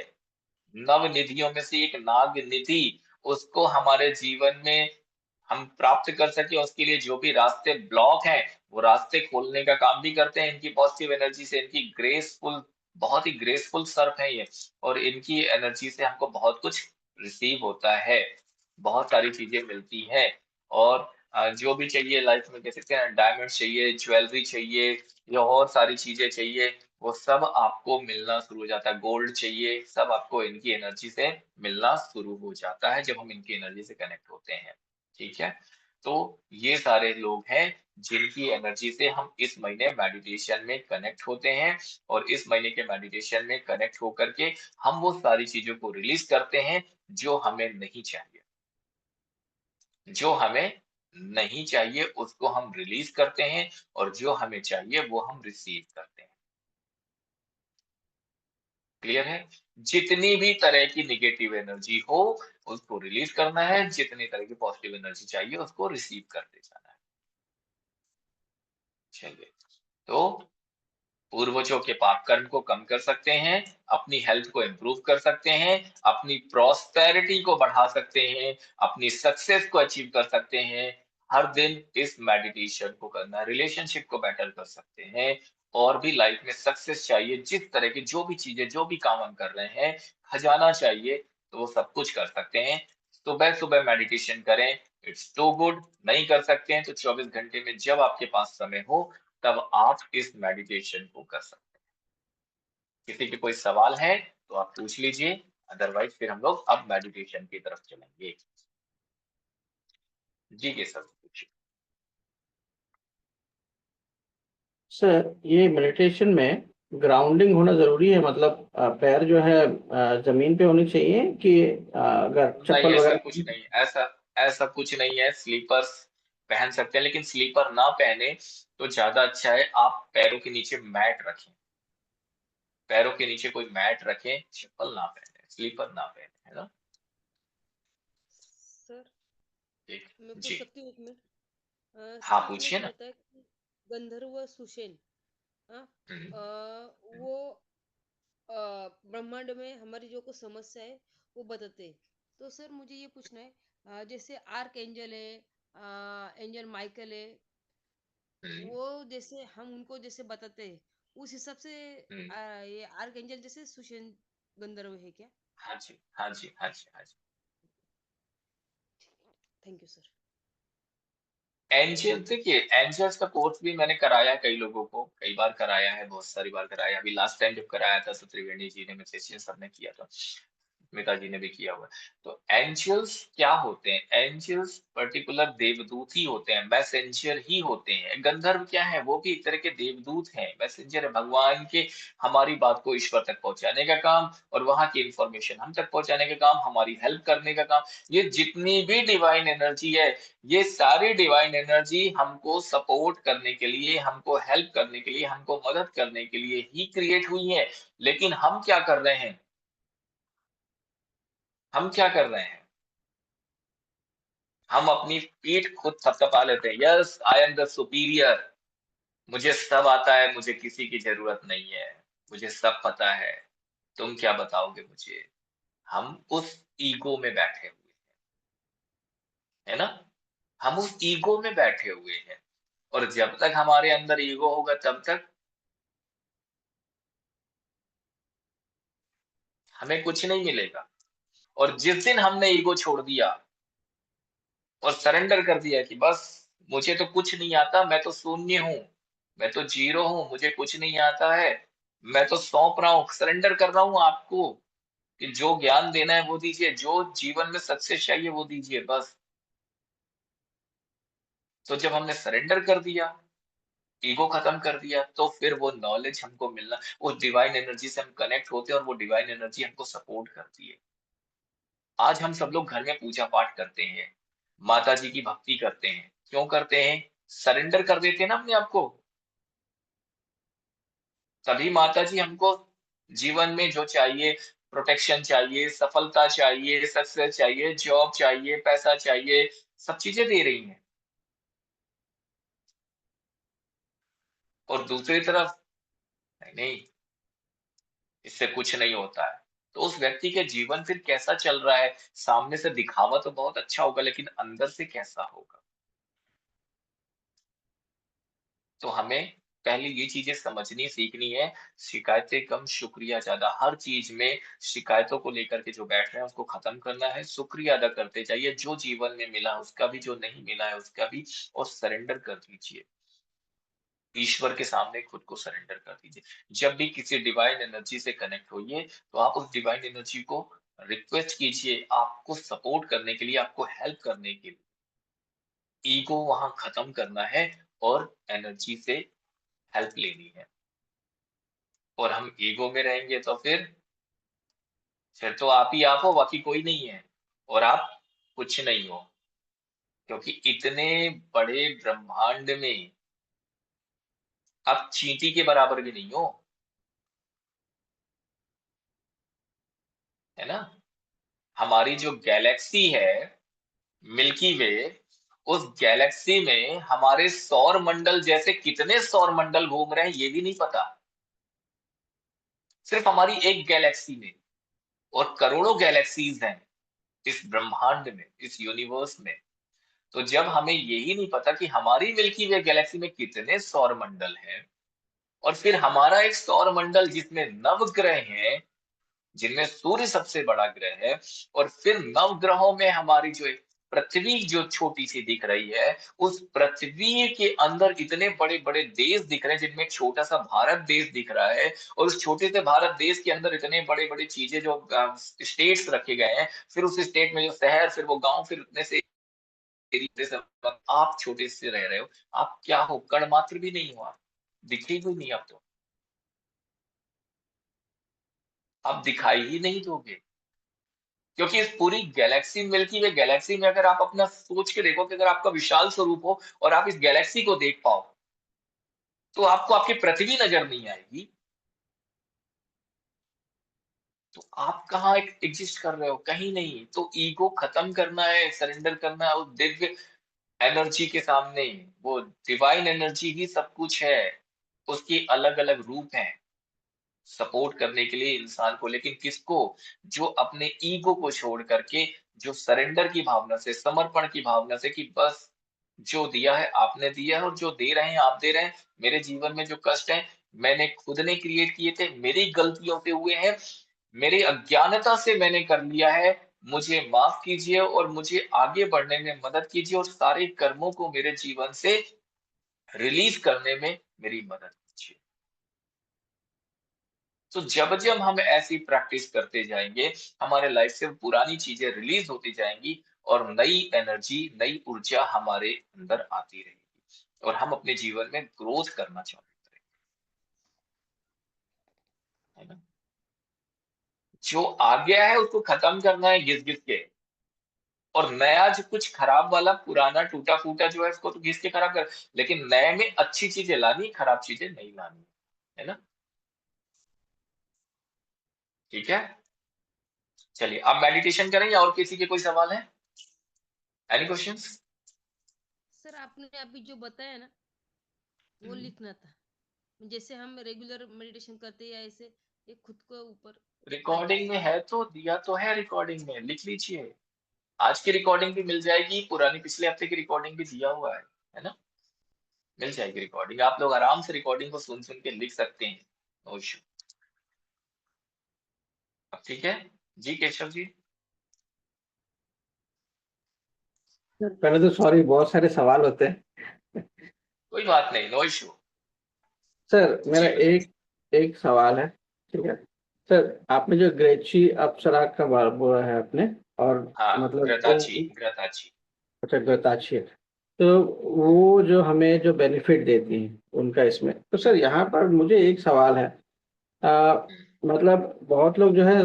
नव निधियों में से एक नाग निधि, उसको हमारे जीवन में हम प्राप्त कर सके, उसके लिए जो भी रास्ते ब्लॉक हैं वो रास्ते खोलने का काम भी करते हैं। इनकी पॉजिटिव एनर्जी से, इनकी ग्रेसफुल, बहुत ही ग्रेसफुल सर्फ है ये, और इनकी एनर्जी से हमको बहुत कुछ रिसीव होता है, बहुत सारी चीजें मिलती हैं। और जो भी चाहिए लाइफ में, कह सकते हैं डायमंड चाहिए, ज्वेलरी चाहिए, या और सारी चीजें चाहिए, वो सब आपको मिलना शुरू हो जाता है। गोल्ड चाहिए, सब आपको इनकी एनर्जी से मिलना शुरू हो जाता है जब हम इनकी एनर्जी से कनेक्ट होते हैं। ठीक है। तो ये सारे लोग हैं जिनकी एनर्जी से हम इस महीने मेडिटेशन में कनेक्ट होते हैं, और इस महीने के मेडिटेशन में कनेक्ट होकर के हम वो सारी चीजों को रिलीज करते हैं जो हमें नहीं चाहिए। जो हमें नहीं चाहिए उसको हम रिलीज करते हैं, और जो हमें चाहिए वो हम रिसीव करते हैं। क्लियर है? जितनी भी तरह की निगेटिव एनर्जी हो उसको रिलीज करना है, जितनी तरह की पॉजिटिव एनर्जी चाहिए उसको रिसीव करते जाना है। चलिए, तो पूर्वजों के पाप कर्म को कम कर सकते हैं, अपनी हेल्थ को इम्प्रूव कर सकते हैं, अपनी प्रॉस्पेरिटी को बढ़ा सकते हैं, अपनी सक्सेस को अचीव कर सकते हैं। हर दिन इस मेडिटेशन को करना, रिलेशनशिप को बेटर कर सकते हैं, और भी लाइफ में सक्सेस चाहिए, जिस तरह की जो भी चीजें, जो भी काम हम कर रहे हैं, खजाना चाहिए, तो वो सब कुछ कर सकते हैं। सुबह सुबह मेडिटेशन करें, इट्स टू गुड। नहीं कर सकते हैं तो 24 घंटे में जब आपके पास समय हो तब आप इस मेडिटेशन को कर सकते हैं। किसी के कोई सवाल है तो आप पूछ लीजिए, अदरवाइज फिर हम लोग अब मेडिटेशन की तरफ चलेंगे। जी के सर पूछिए। सर ये मेडिटेशन में ग्राउंडिंग होना जरूरी है, मतलब पैर जो है जमीन पे होनी चाहिए कि अगर नहीं, चप्पल ऐसा कुछ वगैरह। नहीं, ऐसा ऐसा कुछ नहीं है। स्लीपर्स पहन सकते हैं, लेकिन स्लीपर ना पहने तो ज्यादा अच्छा है। आप पैरों के नीचे मैट रखें, पैरों के नीचे कोई मैट रखें, चप्पल ना पहने, स्लीपर ना पहने, है ना। सर ठीक। मैं पूछ जी सकती हूँ एक मिनट? हाँ, सर आपने पूछिए जो ना। बताया कि गंधर्व सुषेण, हाँ, हम्म, वो ब्रह्मांड में हमारी जो कुछ समस्या है वो बताते हैं। तो सर मुझे ये पूछना है, जैसे आर्क एंजल है, एंजल माइकल है, हम्म, वो जैसे हम उनको जैसे बताते हैं, उस हिसाब से हम्म, ये आर्क एंजल जैसे सुषेण गंधर्व है क्या? हाँ जी, हाँ जी, हाँ जी, हाँ जी। Thank you sir. एंजल, देखिए एंजल्स का कोर्स भी मैंने कराया, कई लोगों को कई बार कराया है, बहुत सारी बार कराया। अभी लास्ट टाइम जब कराया था तो त्रिवेणी जी ने, मैसेजियन सर ने किया था, स्मिता जी ने भी किया हुआ है। तो एंजल्स क्या होते हैं? एंजल्स पर्टिकुलर देवदूत ही होते हैं, मैसेंजर ही होते हैं। गंधर्व क्या है? वो भी एक तरह के देवदूत हैं, मैसेंजर है भगवान के। हमारी बात को ईश्वर तक पहुंचाने का काम और वहां की इंफॉर्मेशन हम तक पहुंचाने का काम, हमारी हेल्प करने का काम। ये जितनी भी डिवाइन एनर्जी है, ये सारी डिवाइन एनर्जी हमको सपोर्ट करने के लिए, हमको हेल्प करने के लिए, हमको मदद करने के लिए ही क्रिएट हुई है। लेकिन हम क्या कर रहे हैं? हम क्या कर रहे हैं? हम अपनी पीठ खुद थपथपा लेते हैं। Yes, I am the superior, मुझे सब आता है, मुझे किसी की जरूरत नहीं है, मुझे सब पता है, तुम क्या बताओगे मुझे। हम उस ईगो में बैठे हुए हैं, है ना। हम उस ईगो में बैठे हुए हैं, और जब तक हमारे अंदर ईगो होगा तब तक हमें कुछ नहीं मिलेगा। और जिस दिन हमने ईगो छोड़ दिया और सरेंडर कर दिया कि बस मुझे तो कुछ नहीं आता, मैं तो शून्य हूँ, मैं तो जीरो हूँ, मुझे कुछ नहीं आता है, मैं तो सौंप रहा हूँ, सरेंडर कर रहा हूँ आपको कि जो ज्ञान देना है वो दीजिए, जो जीवन में सक्सेस चाहिए वो दीजिए बस। तो जब हमने सरेंडर कर दिया, ईगो खत्म कर दिया, तो फिर वो नॉलेज हमको मिलना, वो डिवाइन एनर्जी से हम कनेक्ट होते हैं और वो डिवाइन एनर्जी हमको सपोर्ट करती है। आज हम सब लोग घर में पूजा पाठ करते हैं, माता जी की भक्ति करते हैं, क्यों करते हैं? सरेंडर कर देते हैं ना अपने आप को। तभी माता जी हमको जीवन में जो चाहिए, प्रोटेक्शन चाहिए, सफलता चाहिए, सक्सेस चाहिए, जॉब चाहिए, पैसा चाहिए, सब चीजें दे रही हैं। और दूसरी तरफ नहीं नहीं, इससे कुछ नहीं होता है। तो उस व्यक्ति के जीवन फिर कैसा चल रहा है? सामने से दिखावा तो बहुत अच्छा होगा, लेकिन अंदर से कैसा होगा? तो हमें पहले ये चीजें समझनी सीखनी है। शिकायतें कम, शुक्रिया ज्यादा। हर चीज में शिकायतों को लेकर के जो बैठ रहे हैं उसको खत्म करना है, शुक्रिया अदा करते जाइए, जो जीवन में मिला उसका भी, जो नहीं मिला है उसका भी, और सरेंडर कर दीजिए। ईश्वर के सामने खुद को सरेंडर कर दीजिए। जब भी किसी डिवाइन एनर्जी से कनेक्ट होइए तो आप उस डिवाइन एनर्जी को रिक्वेस्ट कीजिए, आपको सपोर्ट करने के लिए, आपको हेल्प करने के लिए। ईगो वहां खत्म करना है और एनर्जी से हेल्प लेनी है। और हम ईगो में रहेंगे तो फिर तो आप ही आप हो, बाकी कोई नहीं है, और आप कुछ नहीं हो। क्योंकि इतने बड़े ब्रह्मांड में आप चींटी के बराबर भी नहीं हो, है ना। हमारी जो गैलेक्सी है, मिल्की वे, उस गैलेक्सी में हमारे सौर मंडल जैसे कितने सौर मंडल घूम रहे हैं ये भी नहीं पता, सिर्फ हमारी एक गैलेक्सी में। और करोड़ों गैलेक्सीज हैं इस ब्रह्मांड में, इस यूनिवर्स में। तो जब हमें यही नहीं पता कि हमारी मिल्की वे गैलेक्सी में कितने सौर मंडल हैं और फिर हमारा एक सौर मंडल जिसमें नवग्रह हैं, जिनमें सूर्य सबसे बड़ा ग्रह है, और फिर नवग्रहों में हमारी जो एक पृथ्वी जो छोटी सी दिख रही है, उस पृथ्वी के अंदर इतने बड़े बड़े देश दिख रहे हैं, जिनमें एक छोटा सा भारत देश दिख रहा है, और उस छोटे से भारत देश के अंदर इतने बड़े बड़े चीजें जो स्टेट्स रखे गए हैं, फिर उस स्टेट में जो शहर, फिर वो गांव, फिर उतने से एरिया से आप छोटे से रह रहे हो, आप क्या हो, कण मात्र भी नहीं हो, आप दिखे कोई नहीं, आप दिखाई ही नहीं दोगे, क्योंकि इस पूरी गैलेक्सी, मिल्की वे गैलेक्सी में अगर आप अपना सोच के देखो कि अगर आपका विशाल स्वरूप हो और आप इस गैलेक्सी को देख पाओ, तो आपको आपकी पृथ्वी नजर नहीं आएगी, तो आप कहाँ एग्जिस्ट कर रहे हो, कहीं नहीं। तो ईगो खत्म करना है, सरेंडर करना है उस दिव्य एनर्जी के सामने। वो डिवाइन एनर्जी ही सब कुछ है, उसकी अलग अलग रूप हैं सपोर्ट करने के लिए इंसान को, लेकिन किसको, जो अपने ईगो को छोड़ करके, जो सरेंडर की भावना से, समर्पण की भावना से, कि बस जो दिया है आपने दिया है, और जो दे रहे हैं आप दे रहे हैं। मेरे जीवन में जो कष्ट है, मैंने खुद ने क्रिएट किए थे, मेरी गलतियों से हुए हैं, मेरी अज्ञानता से मैंने कर लिया है, मुझे माफ कीजिए और मुझे आगे बढ़ने में मदद कीजिए, और सारे कर्मों को मेरे जीवन से रिलीज करने में मेरी मदद कीजिए। तो जब जब हम ऐसी प्रैक्टिस करते जाएंगे, हमारे लाइफ से पुरानी चीजें रिलीज होती जाएंगी, और नई एनर्जी, नई ऊर्जा हमारे अंदर आती रहेगी, और हम अपने जीवन में ग्रोथ करना चाहते हैं, है ना। जो आ गया है उसको खत्म करना है घिस घिस के, और नया जो कुछ खराब वाला, पुराना टूटा फूटा जो है, उसको तो घिस के खराब कर, लेकिन नए में अच्छी चीजें लानी, खराब चीजें नहीं लानी, है ना। ठीक है, चलिए आप मेडिटेशन करें, या और किसी के कोई सवाल है, एनी क्वेश्चंस? सर आपने अभी जो बताया ना वो लिखना था, जैसे हम रेगुलर मेडिटेशन करते हैं या ऐसे, ये खुद को ऊपर रिकॉर्डिंग प्रैक्टिस। में है तो दिया तो है, रिकॉर्डिंग में लिख लीजिए। आज की रिकॉर्डिंग भी मिल जाएगी, पुरानी पिछले हफ्ते की रिकॉर्डिंग भी दिया हुआ है ना। मिल जाएगी रिकॉर्डिंग, आप लोग आराम से रिकॉर्डिंग को सुन सुन के लिख सकते हैं, नो इशू। अब ठीक है जी, केशव जी। पहले तो सॉरी, बहुत सारे सवाल होते हैं। कोई बात नहीं, नो इशू। सर मेरा जी बताइए। एक एक सवाल है, ठीक है। सर आपने जो ग्रेची अप्सरा का बोला है आपने, और हाँ, मतलब वो, ग्रताची, ग्रताची। अच्छा गताक्षी है, तो वो जो हमें जो बेनिफिट देती है उनका इसमें, तो सर यहाँ पर मुझे एक सवाल है। मतलब बहुत लोग जो है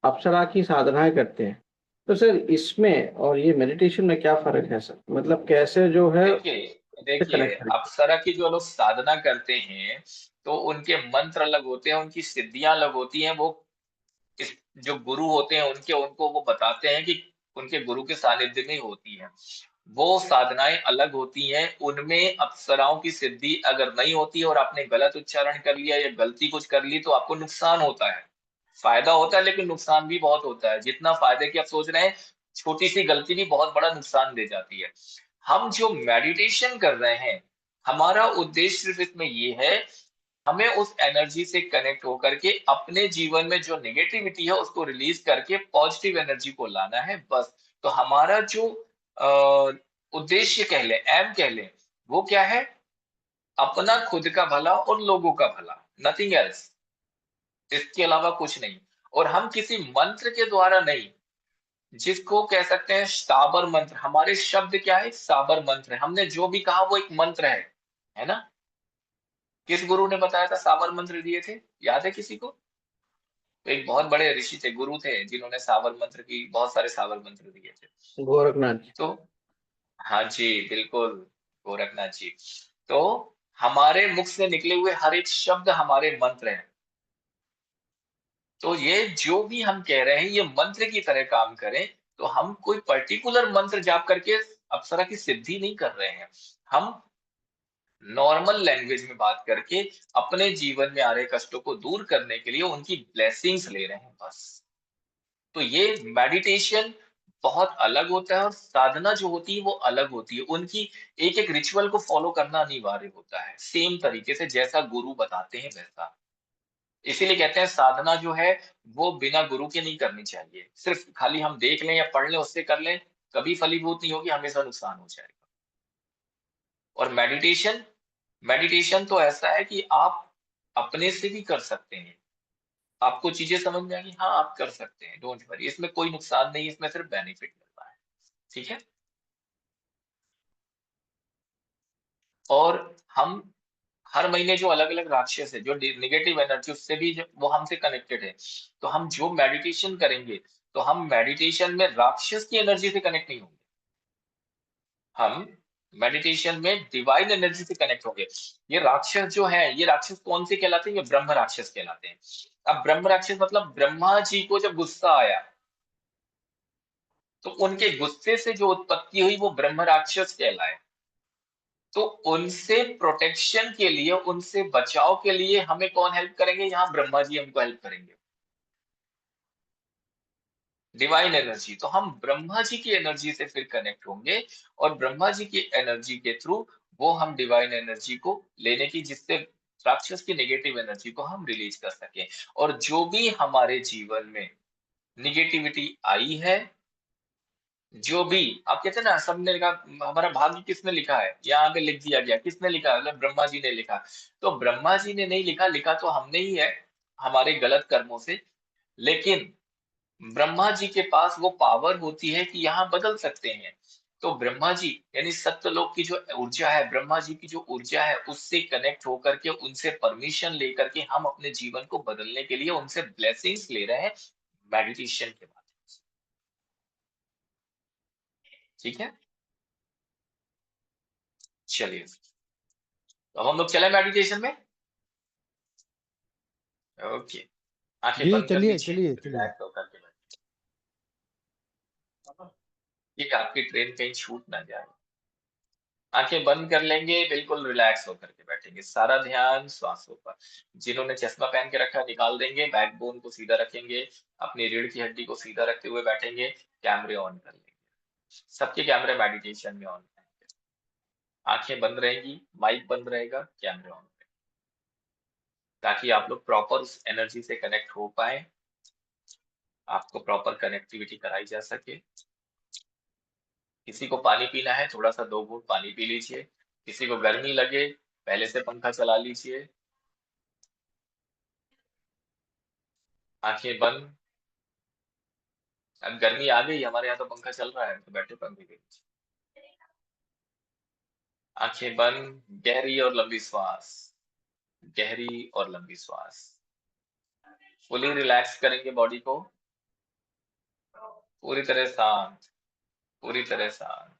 अप्सरा की साधनाएं करते हैं, तो सर इसमें और ये मेडिटेशन में क्या फर्क है सर, मतलब कैसे जो है देखिए देखिए, कनेक्ट करें। अप्सरा की जो लोग साधना करते हैं, तो उनके मंत्र अलग होते हैं, उनकी सिद्धियां अलग होती हैं। वो इस जो गुरु होते हैं उनके, उनको वो बताते हैं कि उनके गुरु के सानिध्य में ही होती है। वो साधनाएं अलग होती हैं, उनमें अप्सराओं की सिद्धि अगर नहीं होती और आपने गलत उच्चारण कर लिया या गलती कुछ कर ली, तो आपको नुकसान होता है। फायदा होता है लेकिन नुकसान भी बहुत होता है। जितना फायदे की आप सोच रहे हैं, छोटी सी गलती भी बहुत बड़ा नुकसान दे जाती है। हम जो मेडिटेशन कर रहे हैं, हमारा उद्देश्य सिर्फ इसमें ये है, हमें उस एनर्जी से कनेक्ट होकर के अपने जीवन में जो नेगेटिविटी है उसको रिलीज करके पॉजिटिव एनर्जी को लाना है, बस। तो हमारा जो उद्देश्य कह लें, एम कह लें, वो क्या है, अपना खुद का भला और लोगों का भला, नथिंग एल्स, इसके अलावा कुछ नहीं। और हम किसी मंत्र के द्वारा नहीं, जिसको कह सकते हैं साबर मंत्र, हमारे शब्द क्या है, साबर मंत्र है। हमने जो भी कहा वो एक मंत्र है ना। किस गुरु ने बताया था साबर मंत्र दिए थे, याद है किसी को? तो एक बहुत बड़े ऋषि थे, गुरु थे, जिन्होंने साबर मंत्र की, बहुत सारे साबर मंत्र दिए थे। गोरखनाथ। तो हाँ जी, बिल्कुल, गोरखनाथ जी। तो हमारे मुख से निकले हुए हर एक शब्द हमारे मंत्र हैं। तो ये जो भी हम कह रहे हैं, ये मंत्र की तरह काम करें। तो हम कोई पर्टिकुलर मंत्र जाप करके अप्सरा की सिद्धि नहीं कर रहे हैं, हम नॉर्मल लैंग्वेज में बात करके अपने जीवन में आ रहे कष्टों को दूर करने के लिए उनकी ब्लेसिंग्स ले रहे हैं, बस। तो ये मेडिटेशन बहुत अलग होता है और साधना जो होती है वो अलग होती है। उनकी एक एक रिचुअल को फॉलो करना अनिवार्य होता है, सेम तरीके से जैसा गुरु बताते हैं वैसा। इसीलिए कहते हैं साधना जो है वो बिना गुरु के नहीं करनी चाहिए। सिर्फ खाली हम देख लें या पढ़ लें उससे कर लें, कभी फलीभूत नहीं होगी, हमेशा नुकसान हो जाएगा। और मेडिटेशन, मेडिटेशन तो ऐसा है कि आप अपने से भी कर सकते हैं। आपको चीजें समझ में आएंगी, हाँ आप कर सकते हैं, डोंट वरी, इसमें कोई नुकसान नहीं है, इसमें सिर्फ बेनिफिट मिल रहा है। ठीक है। और हम हर महीने जो अलग अलग राक्षस है, जो निगेटिव एनर्जी, उससे भी वो हमसे कनेक्टेड है, तो हम जो मेडिटेशन करेंगे तो हम मेडिटेशन में राक्षस की एनर्जी से कनेक्ट नहीं होंगे, हम मेडिटेशन में डिवाइन एनर्जी से कनेक्ट होंगे। ये राक्षस जो है, ये राक्षस कौन से कहलाते हैं? ये ब्रह्म राक्षस कहलाते हैं। अब ब्रह्म राक्षस मतलब ब्रह्मा जी को जब गुस्सा आया तो उनके गुस्से से जो उत्पत्ति हुई वो ब्रह्म राक्षस कहलाए। तो उनसे प्रोटेक्शन के लिए, उनसे बचाव के लिए हमें कौन हेल्प करेंगे? यहाँ ब्रह्मा जी हमको हेल्प करेंगे, डिवाइन एनर्जी। तो हम ब्रह्मा जी की एनर्जी से फिर कनेक्ट होंगे और ब्रह्मा जी की एनर्जी के थ्रू वो हम डिवाइन एनर्जी को लेने की, जिससे राक्षस की नेगेटिव एनर्जी को हम रिलीज कर सके। और जो भी हमारे जीवन में निगेटिविटी आई है, जो भी आप कहते हैं ना, सबने लिखा हमारा भाग्य किसने लिखा है, यहाँ पे लिख दिया गया, किसने लिखा है? मतलब ब्रह्मा जी ने लिखा। तो ब्रह्मा जी ने नहीं लिखा, लिखा तो हमने ही है हमारे गलत कर्मों से। लेकिन ब्रह्मा जी के पास वो पावर होती है कि यहाँ बदल सकते हैं। तो ब्रह्मा जी यानी सत्यलोक की जो ऊर्जा है, ब्रह्मा जी की जो ऊर्जा है, उससे कनेक्ट होकर के, उनसे परमिशन लेकर के हम अपने जीवन को बदलने के लिए उनसे ब्लेसिंग्स ले रहे हैं मेडिटेशन के माध्यम से। ठीक है, चलिए तो अब हम लोग चले मेडिटेशन में। ओके, आंखें जी बंद कर चलिए लीजिए, चलिए चलिए। रिलैक्स होकर के बैठिए। ये आपकी ट्रेन कहीं छूट ना जाए। आंखें बंद कर लेंगे, बिल्कुल रिलैक्स होकर के बैठेंगे, सारा ध्यान श्वासों पर। जिन्होंने चश्मा पहन के रखा निकाल देंगे, बैकबोन को सीधा रखेंगे, अपनी रीढ़ की हड्डी को सीधा रखते हुए बैठेंगे, कैमरे ऑन कर लेंगे। सबके कैमरे मेडिटेशन में ऑन रहेंगे, आंखें बंद रहेंगी, माइक बंद रहेगा, कैमरे ऑन रहेंगे, ताकि आप लोग प्रॉपर उस एनर्जी से कनेक्ट हो पाए, आपको प्रॉपर कनेक्टिविटी कराई जा सके। किसी को पानी पीना है, थोड़ा सा 2 घूंट पानी पी लीजिए। किसी को गर्मी लगे, पहले से पंखा चला लीजिए। आंखें बंद। अब गर्मी आ गई, हमारे यहाँ तो पंखा चल रहा है, तो बैठे पंखे के नीचे। आंखें बंद, गहरी और लंबी श्वास, गहरी और लंबी श्वास। फुली रिलैक्स करेंगे बॉडी को, पूरी तरह शांत, पूरी तरह शांत।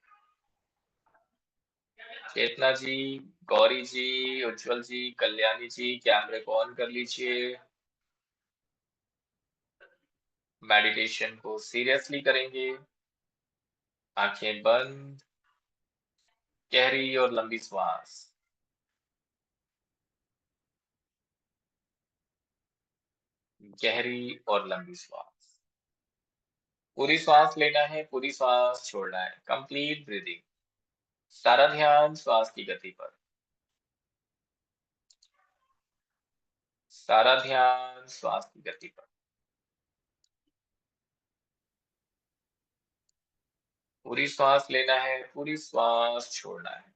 चेतना जी, गौरी जी, उज्जवल जी, कल्याणी जी, कैमरे को ऑन कर लीजिए। मेडिटेशन को सीरियसली करेंगे। आंखें बंद, गहरी और लंबी श्वास, गहरी और लंबी श्वास। पूरी श्वास लेना है, पूरी श्वास छोड़ना है, कंप्लीट ब्रीदिंग। सारा ध्यान श्वास की गति पर, सारा ध्यान श्वास की गति पर। पूरी श्वास लेना है, पूरी श्वास छोड़ना है।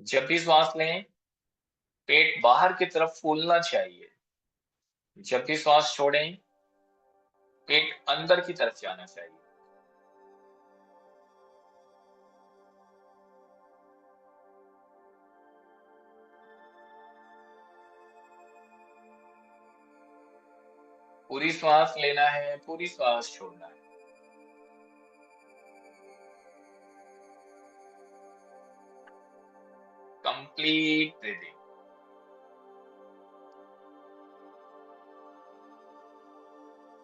जब भी श्वास लें, पेट बाहर की तरफ फूलना चाहिए। जब भी श्वास छोड़ें, पेट अंदर की तरफ जाना चाहिए। पूरी श्वास लेना है, पूरी श्वास छोड़ना है। Complete breathing,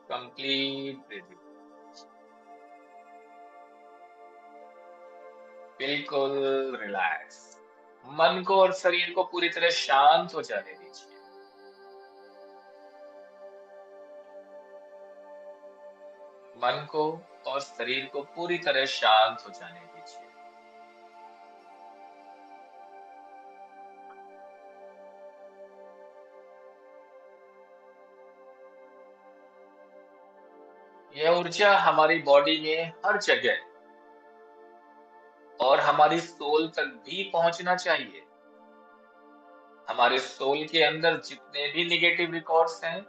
complete breathing. बिल्कुल रिलैक्स। मन को और शरीर को पूरी तरह शांत हो जाने दीजिए। मन को और शरीर को पूरी तरह शांत हो जाने दीजिए। यह ऊर्जा हमारी बॉडी में हर जगह और हमारी सोल तक भी पहुंचना चाहिए। हमारे सोल के अंदर जितने भी निगेटिव रिकॉर्ड्स हैं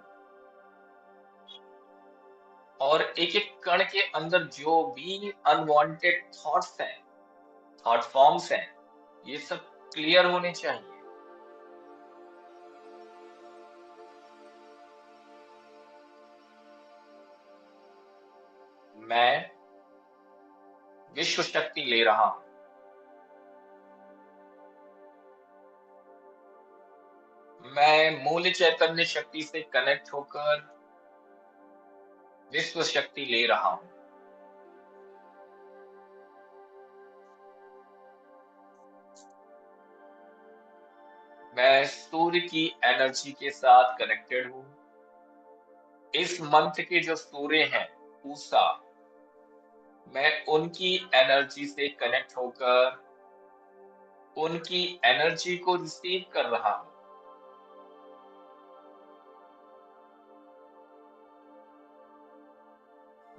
और एक एक कण के अंदर जो भी अनवांटेड थॉट्स हैं, थॉट फॉर्म्स हैं, ये सब क्लियर होने चाहिए। मैं विश्व शक्ति ले रहा हूं। मैं मूल चैतन्य शक्ति से कनेक्ट होकर विश्व शक्ति ले रहा हूं। मैं सूर्य की एनर्जी के साथ कनेक्टेड हूं। इस मंथ के जो सूर्य हैं, पूसा, मैं उनकी एनर्जी से कनेक्ट होकर उनकी एनर्जी को रिसीव कर रहा हूं।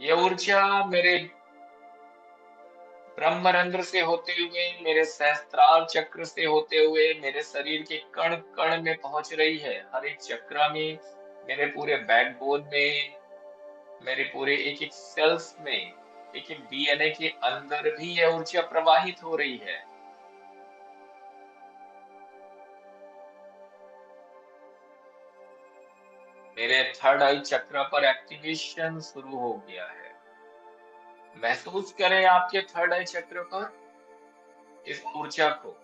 यह ऊर्जा मेरे ब्रह्मरंध्र से होते हुए, मेरे सहस्त्रार चक्र से होते हुए मेरे शरीर के कण कण में पहुंच रही है। हर एक चक्र में, मेरे पूरे बैकबोन में, मेरे पूरे एक एक सेल्स में, एक एक डीएनए के अंदर भी यह ऊर्जा प्रवाहित हो रही है। मेरे थर्ड आई चक्र पर एक्टिवेशन शुरू हो गया है। महसूस करें आपके थर्ड आई चक्र पर इस ऊर्जा को।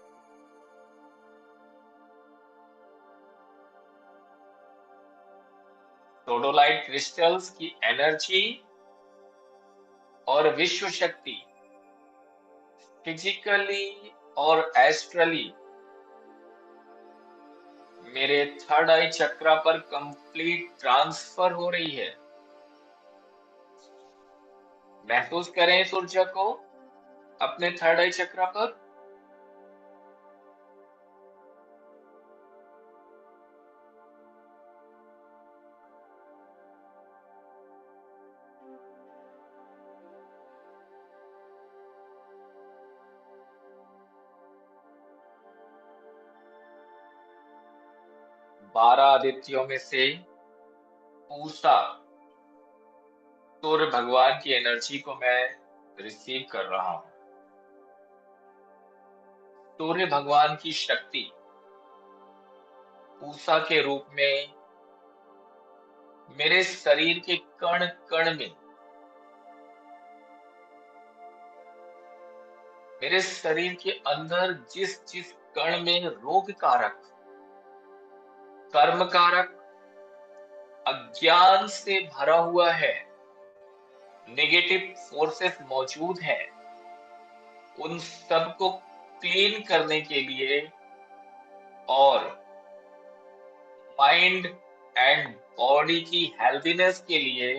रोडोलाइट क्रिस्टल्स की एनर्जी और विश्व शक्ति फिजिकली और एस्ट्रली मेरे थर्ड आई चक्र पर कंप्लीट ट्रांसफर हो रही है। महसूस करें इस ऊर्जा को अपने थर्ड आई चक्र पर। बारह आदित्यों में से पूसा सूर्य भगवान की एनर्जी को मैं रिसीव कर रहा हूं। सूर्य भगवान की शक्ति पूसा के रूप में मेरे शरीर के कण कण में, मेरे शरीर के अंदर जिस जिस कण में रोग कारक, कर्म कारक, अज्ञान से भरा हुआ है, नेगेटिव फोर्सेस मौजूद हैं, उन सब को क्लीन करने के लिए और माइंड एंड बॉडी की हेल्थीनेस के लिए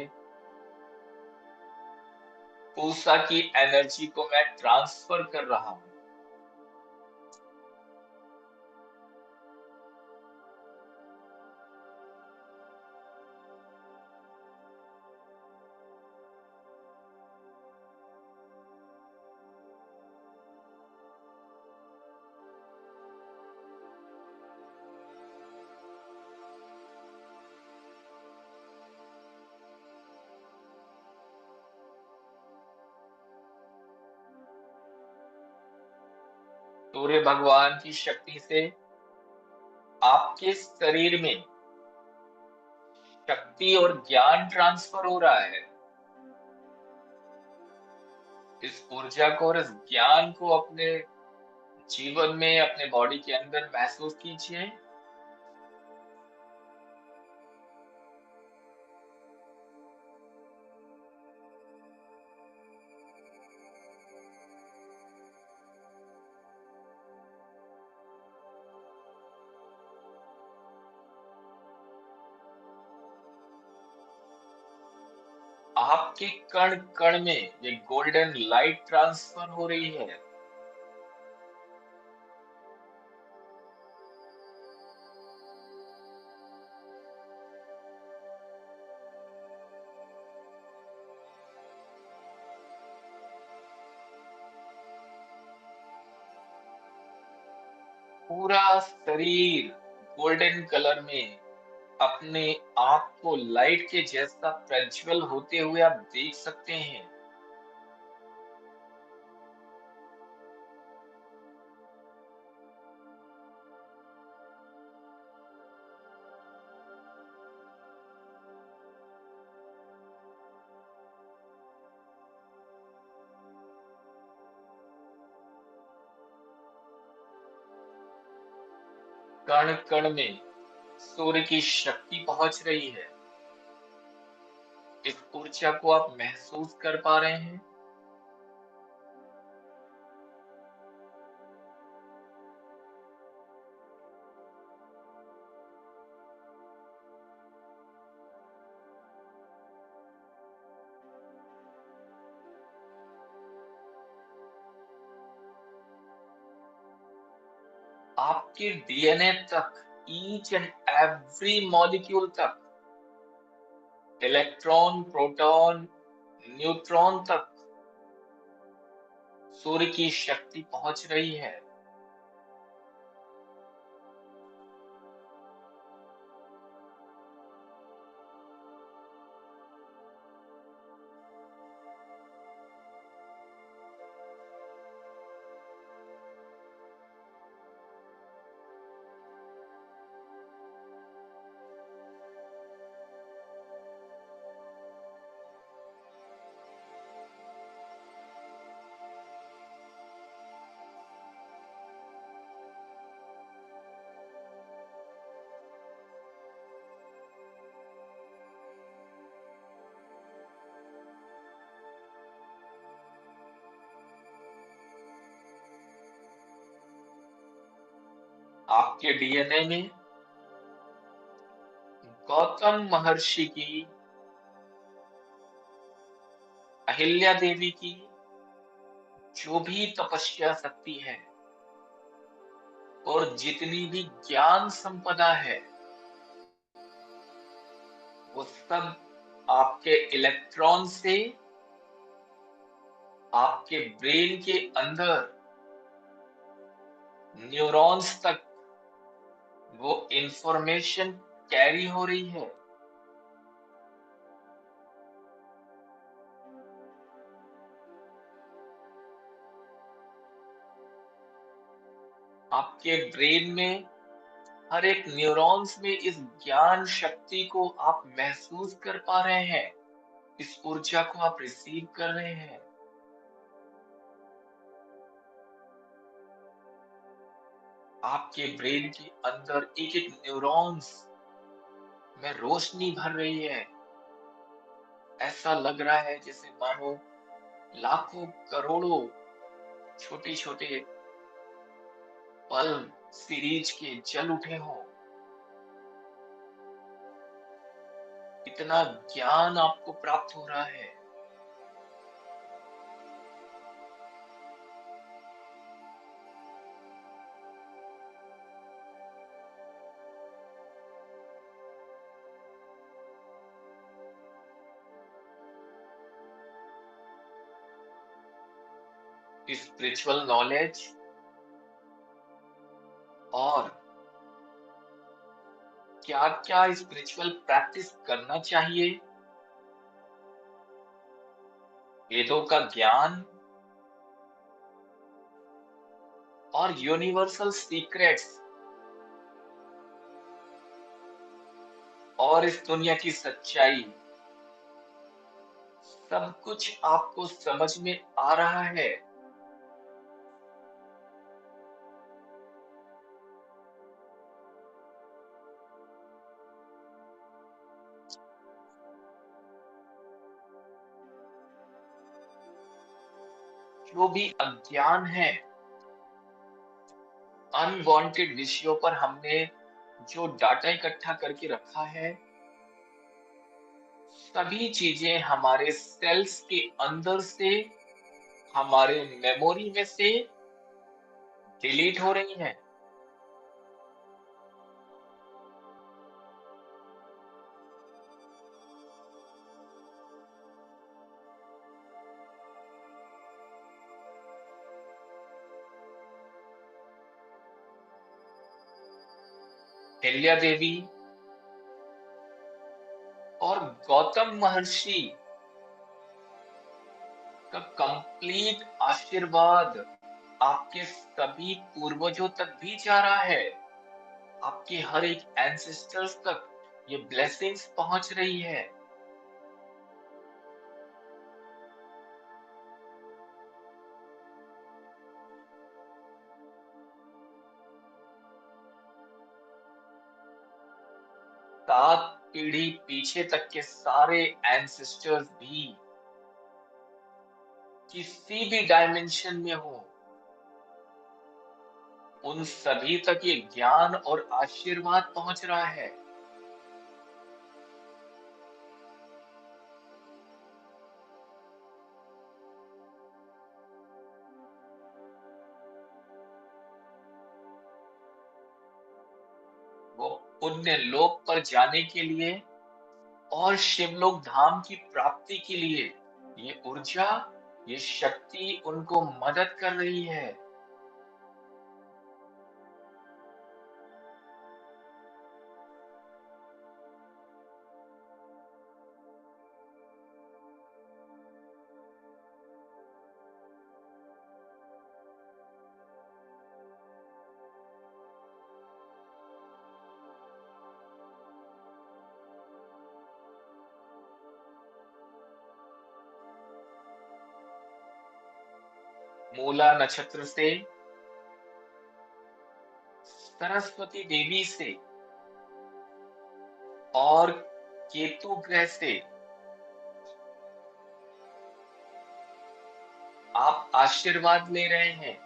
पूसा की एनर्जी को मैं ट्रांसफर कर रहा हूं। सूर्य भगवान की शक्ति से आपके शरीर में शक्ति और ज्ञान ट्रांसफर हो रहा है। इस ऊर्जा को और इस ज्ञान को अपने जीवन में, अपने बॉडी के अंदर महसूस कीजिए। आपके कण कण में ये गोल्डन लाइट ट्रांसफर हो रही है। पूरा शरीर गोल्डन कलर में अपने आप को लाइट के जैसा प्रज्वल होते हुए आप देख सकते हैं। कण कण में सूर्य की शक्ति पहुंच रही है। इस ऊर्जा को आप महसूस कर पा रहे हैं। आपके डीएनए तक, ईच एंड एवरी मॉलिक्यूल तक, इलेक्ट्रॉन, प्रोटॉन, न्यूट्रॉन तक सूर्य की शक्ति पहुंच रही है। आपके डीएनए में गौतम महर्षि की, अहिल्या देवी की जो भी तपस्या शक्ति है और जितनी भी ज्ञान संपदा है, वो सब आपके इलेक्ट्रॉन से आपके ब्रेन के अंदर न्यूरॉन्स तक वो इंफॉर्मेशन कैरी हो रही है। आपके ब्रेन में हर एक न्यूरॉन्स में इस ज्ञान शक्ति को आप महसूस कर पा रहे हैं। इस ऊर्जा को आप रिसीव कर रहे हैं। आपके ब्रेन के अंदर एक एक न्यूरॉन्स में रोशनी भर रही है। ऐसा लग रहा है जैसे मानो लाखों करोड़ों छोटे छोटे पल्ब सीरीज के जल उठे हों। इतना ज्ञान आपको प्राप्त हो रहा है। स्पिरिचुअल नॉलेज और क्या क्या स्पिरिचुअल प्रैक्टिस करना चाहिए, वेदों का ज्ञान और यूनिवर्सल सीक्रेट्स और इस दुनिया की सच्चाई, सब कुछ आपको समझ में आ रहा है। जो भी अज्ञान है, अनवांटेड विषयों पर हमने जो डाटा इकट्ठा करके रखा है, सभी चीजें हमारे सेल्स के अंदर से, हमारे मेमोरी में से डिलीट हो रही हैं। हिल्या देवी और गौतम महर्षि का कंप्लीट आशीर्वाद आपके सभी पूर्वजों तक भी जा रहा है। आपके हर एक एंसेस्टर्स तक ये ब्लेसिंग्स पहुंच रही है। सात पीढ़ी पीछे तक के सारे एंसेस्टर्स भी किसी भी डायमेंशन में हो, उन सभी तक ये ज्ञान और आशीर्वाद पहुंच रहा है। वो पुण्य लोक पर जाने के लिए और शिवलोक धाम की प्राप्ति के लिए ये ऊर्जा, ये शक्ति उनको मदद कर रही है। मूला नक्षत्र से, सरस्वती देवी से और केतु ग्रह से आप आशीर्वाद ले रहे हैं।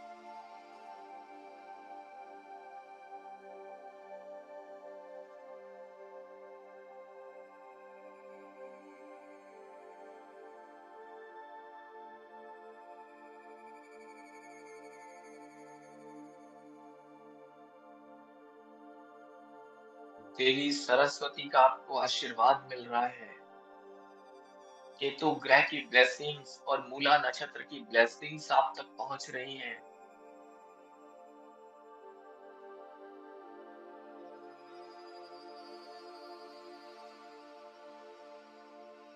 देवी सरस्वती का आपको आशीर्वाद मिल रहा है। केतु ग्रह की ब्लेसिंग्स और मूला नक्षत्र की ब्लेसिंग्स आप तक पहुंच रही हैं।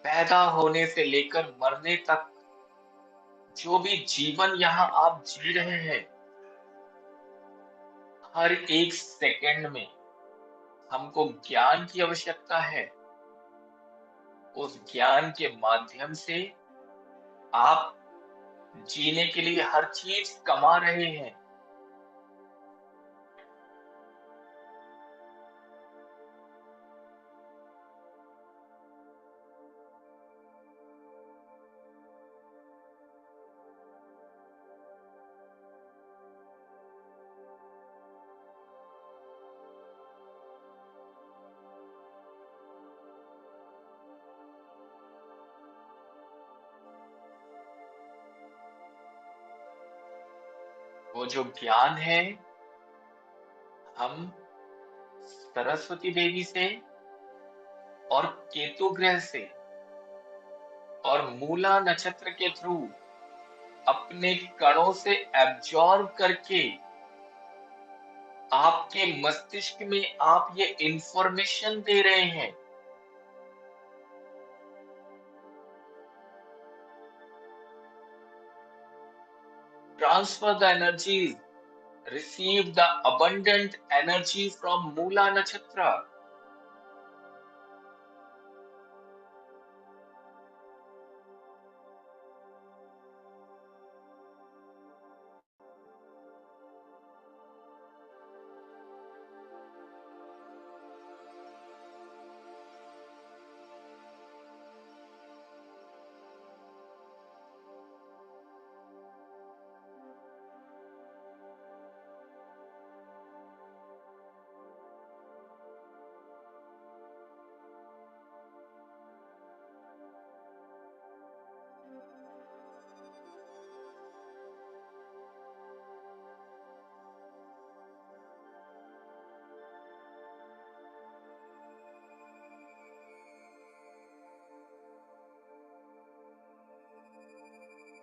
पैदा होने से लेकर मरने तक जो भी जीवन यहाँ आप जी रहे हैं, हर एक सेकंड में हमको ज्ञान की आवश्यकता है। उस ज्ञान के माध्यम से आप जीने के लिए हर चीज कमा रहे हैं। वो जो ज्ञान है, हम सरस्वती देवी से और केतु ग्रह से और मूला नक्षत्र के थ्रू अपने कणों से एब्जॉर्ब करके आपके मस्तिष्क में आप ये इंफॉर्मेशन दे रहे हैं। Transfer the energies, receive the abundant energy from Mula Nakshatra.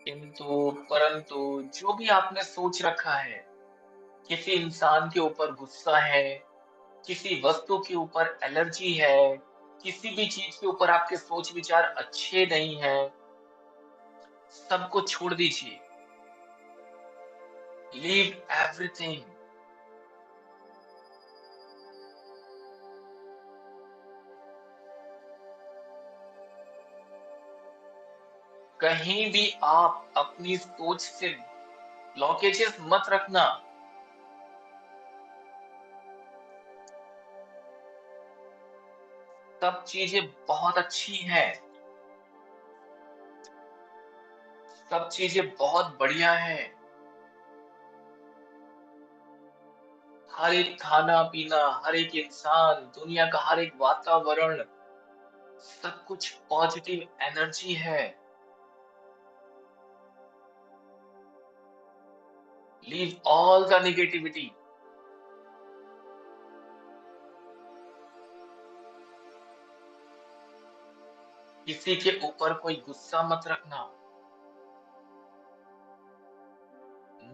किंतु परंतु जो भी आपने सोच रखा है, किसी इंसान के ऊपर गुस्सा है, किसी वस्तु के ऊपर एलर्जी है, किसी भी चीज के ऊपर आपके सोच विचार अच्छे नहीं है, सबको छोड़ दीजिए। Leave everything. कहीं भी आप अपनी सोच से ब्लॉकेजेस मत रखना। सब चीजें बहुत अच्छी हैं, सब चीजें बहुत बढ़िया हैं। हर एक खाना पीना, हर एक इंसान, दुनिया का हर एक वातावरण, सब कुछ पॉजिटिव एनर्जी है। Leave all the negativity. किसी के ऊपर कोई गुस्सा मत रखना।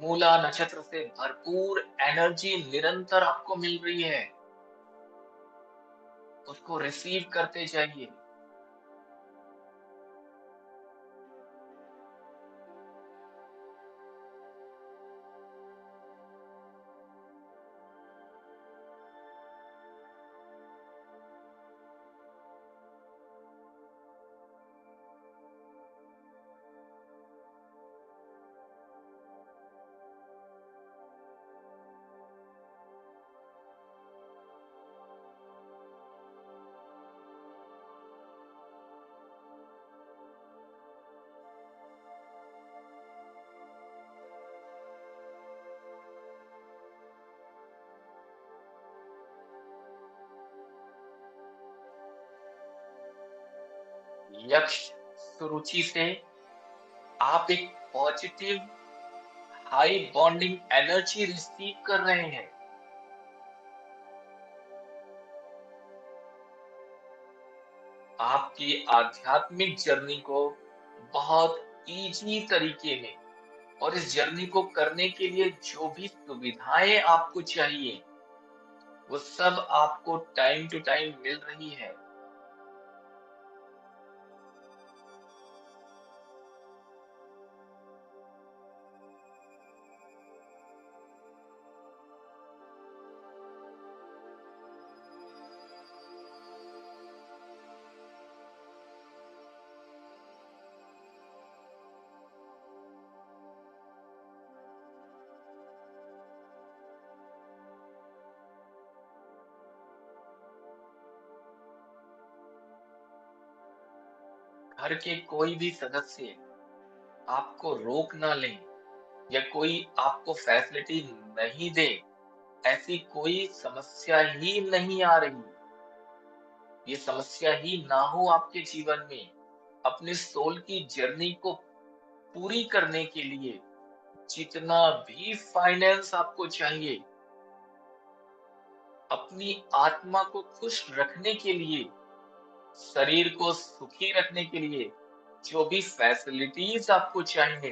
मूला नक्षत्र से भरपूर एनर्जी निरंतर आपको मिल रही है, उसको रिसीव करते जाइए। यक्ष सुरुचि से आप एक positive high bonding energy receive कर रहे हैं। आपकी आध्यात्मिक जर्नी को बहुत इजी तरीके में और इस जर्नी को करने के लिए जो भी सुविधाएं आपको चाहिए, वो सब आपको टाइम टू टाइम मिल रही है। घर के कोई भी सदस्य आपको रोक ना लें या कोई आपको फैसिलिटी नहीं दे, ऐसी कोई समस्या ही नहीं आ रही। ये समस्या ही ना हो आपके जीवन में। अपने सोल की जर्नी को पूरी करने के लिए जितना भी फाइनेंस आपको चाहिए, अपनी आत्मा को खुश रखने के लिए, शरीर को सुखी रखने के लिए जो भी फैसिलिटीज आपको चाहिए,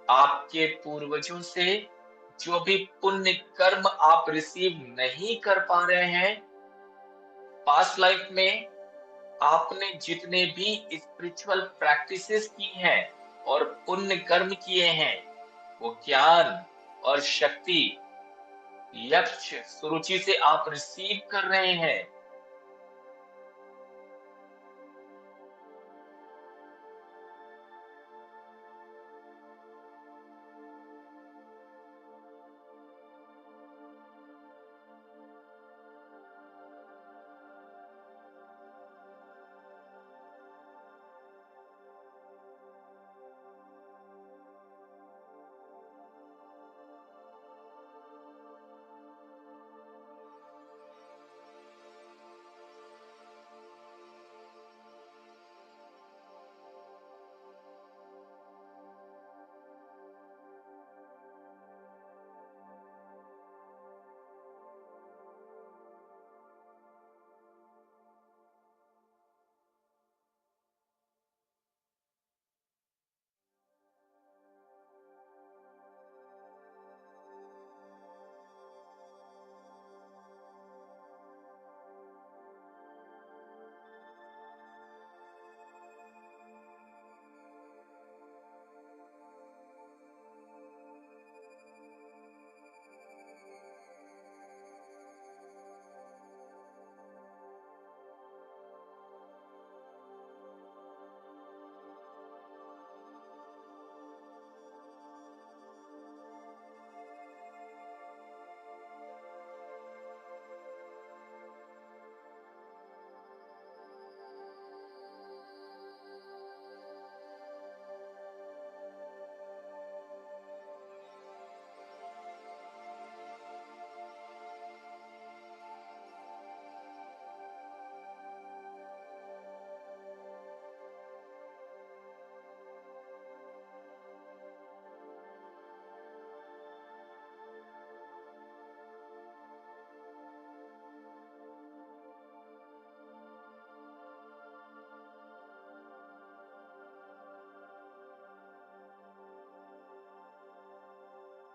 आपके पूर्वजों से जो भी पुण्य कर्म आप रिसीव नहीं कर पा रहे हैं, पास्ट लाइफ में आपने जितने भी स्पिरिचुअल प्रैक्टिसेस की हैं और पुण्य कर्म किए हैं, वो ज्ञान और शक्ति यक्ष सुरुचि से आप रिसीव कर रहे हैं।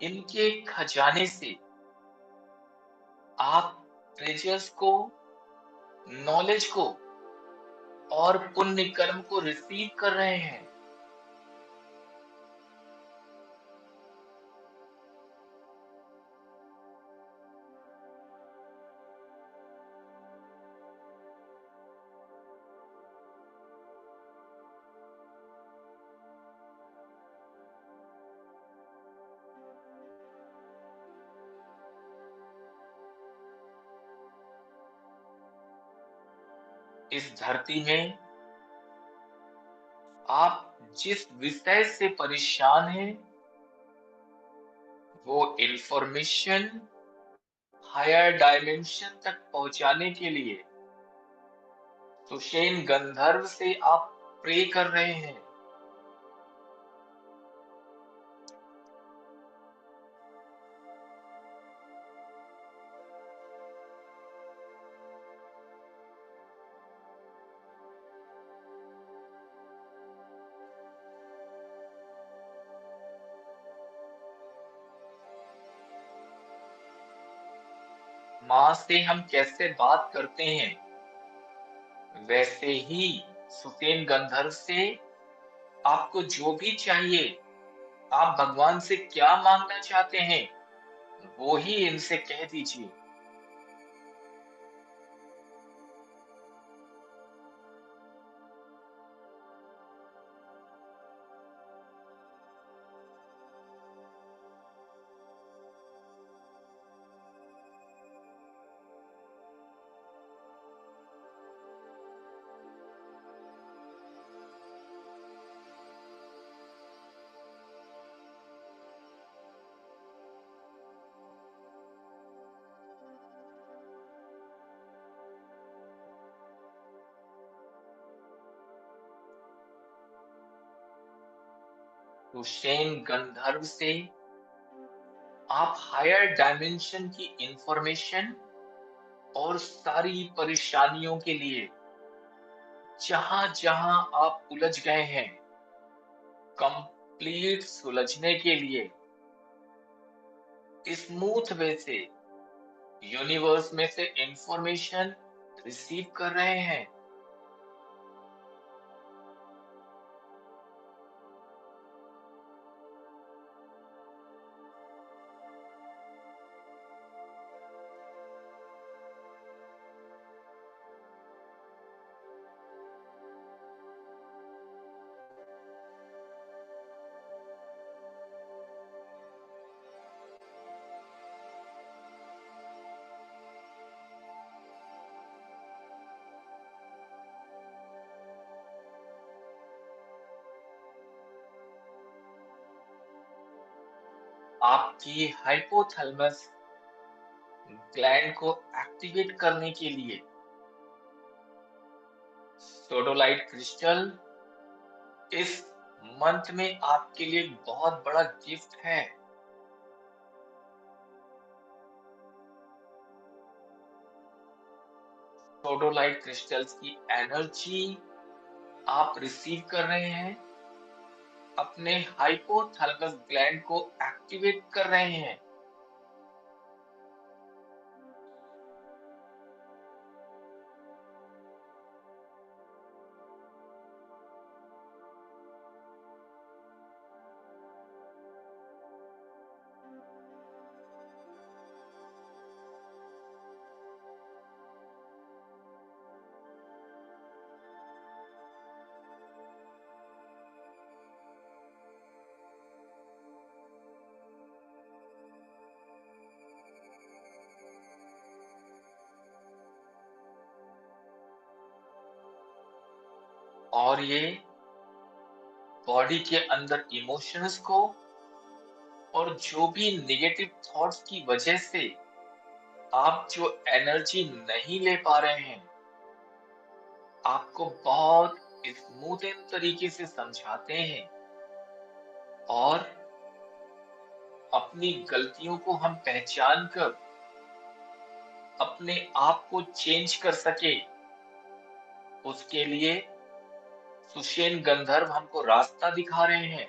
इनके खजाने से आप ट्रेजर्स को, नॉलेज को और पुण्य कर्म को रिसीव कर रहे हैं। इस धरती में आप जिस विषय से परेशान हैं, वो इंफॉर्मेशन हायर डायमेंशन तक पहुंचाने के लिए सुषेण गंधर्व से आप प्रे कर रहे हैं। माँ से हम कैसे बात करते हैं, वैसे ही सुषेण गंधर्व से आपको जो भी चाहिए, आप भगवान से क्या मांगना चाहते हैं, वो ही इनसे कह दीजिए। सुषेण गंधर्व से आप हायर डायमेंशन की इंफॉर्मेशन और सारी परेशानियों के लिए जहां जहां आप उलझ गए हैं, कंप्लीट सुलझने के लिए स्मूथ वे से यूनिवर्स में से इंफॉर्मेशन रिसीव कर रहे हैं। आपकी हाइपोथैलेमस ग्लैंड को एक्टिवेट करने के लिए सोडोलाइट क्रिस्टल इस मंथ में आपके लिए एक बहुत बड़ा गिफ्ट है। सोडोलाइट क्रिस्टल्स की एनर्जी आप रिसीव कर रहे हैं, अपने हाइपोथैलेमस ग्लैंड को एक्टिवेट कर रहे हैं। और ये बॉडी के अंदर इमोशंस को और जो भी नेगेटिव थॉट्स की वजह से आप जो एनर्जी नहीं ले पा रहे हैं, आपको बहुत स्मूथ तरीके से समझाते हैं और अपनी गलतियों को हम पहचान कर अपने आप को चेंज कर सके, उसके लिए सुषेण गंधर्व हमको रास्ता दिखा रहे हैं।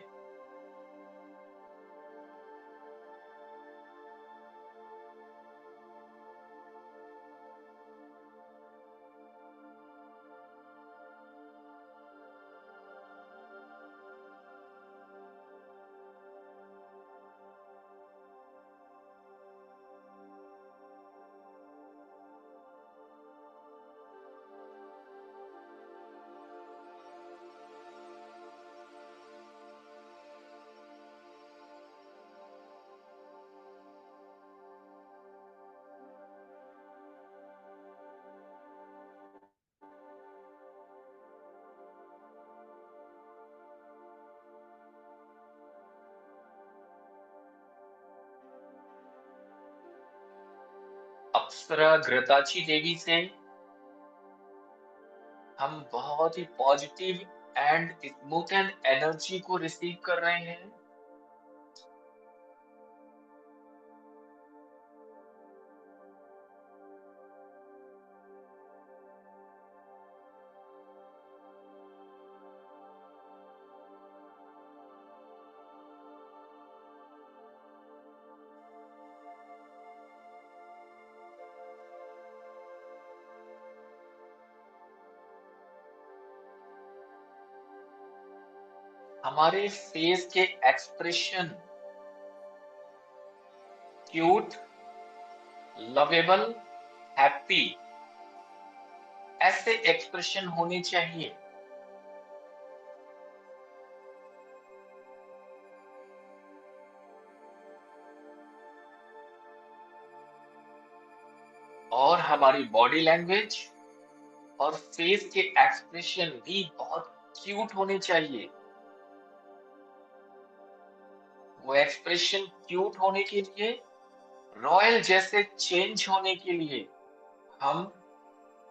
अप्सरा घृताची देवी से हम बहुत ही positive and smooth and energy को रिसीव कर रहे हैं। हमारे फेस के एक्सप्रेशन क्यूट, लवेबल, हैप्पी ऐसे एक्सप्रेशन होने चाहिए। और हमारी बॉडी लैंग्वेज और फेस के एक्सप्रेशन भी बहुत क्यूट होने चाहिए। वो एक्सप्रेशन क्यूट होने के लिए, रॉयल जैसे चेंज होने के लिए हम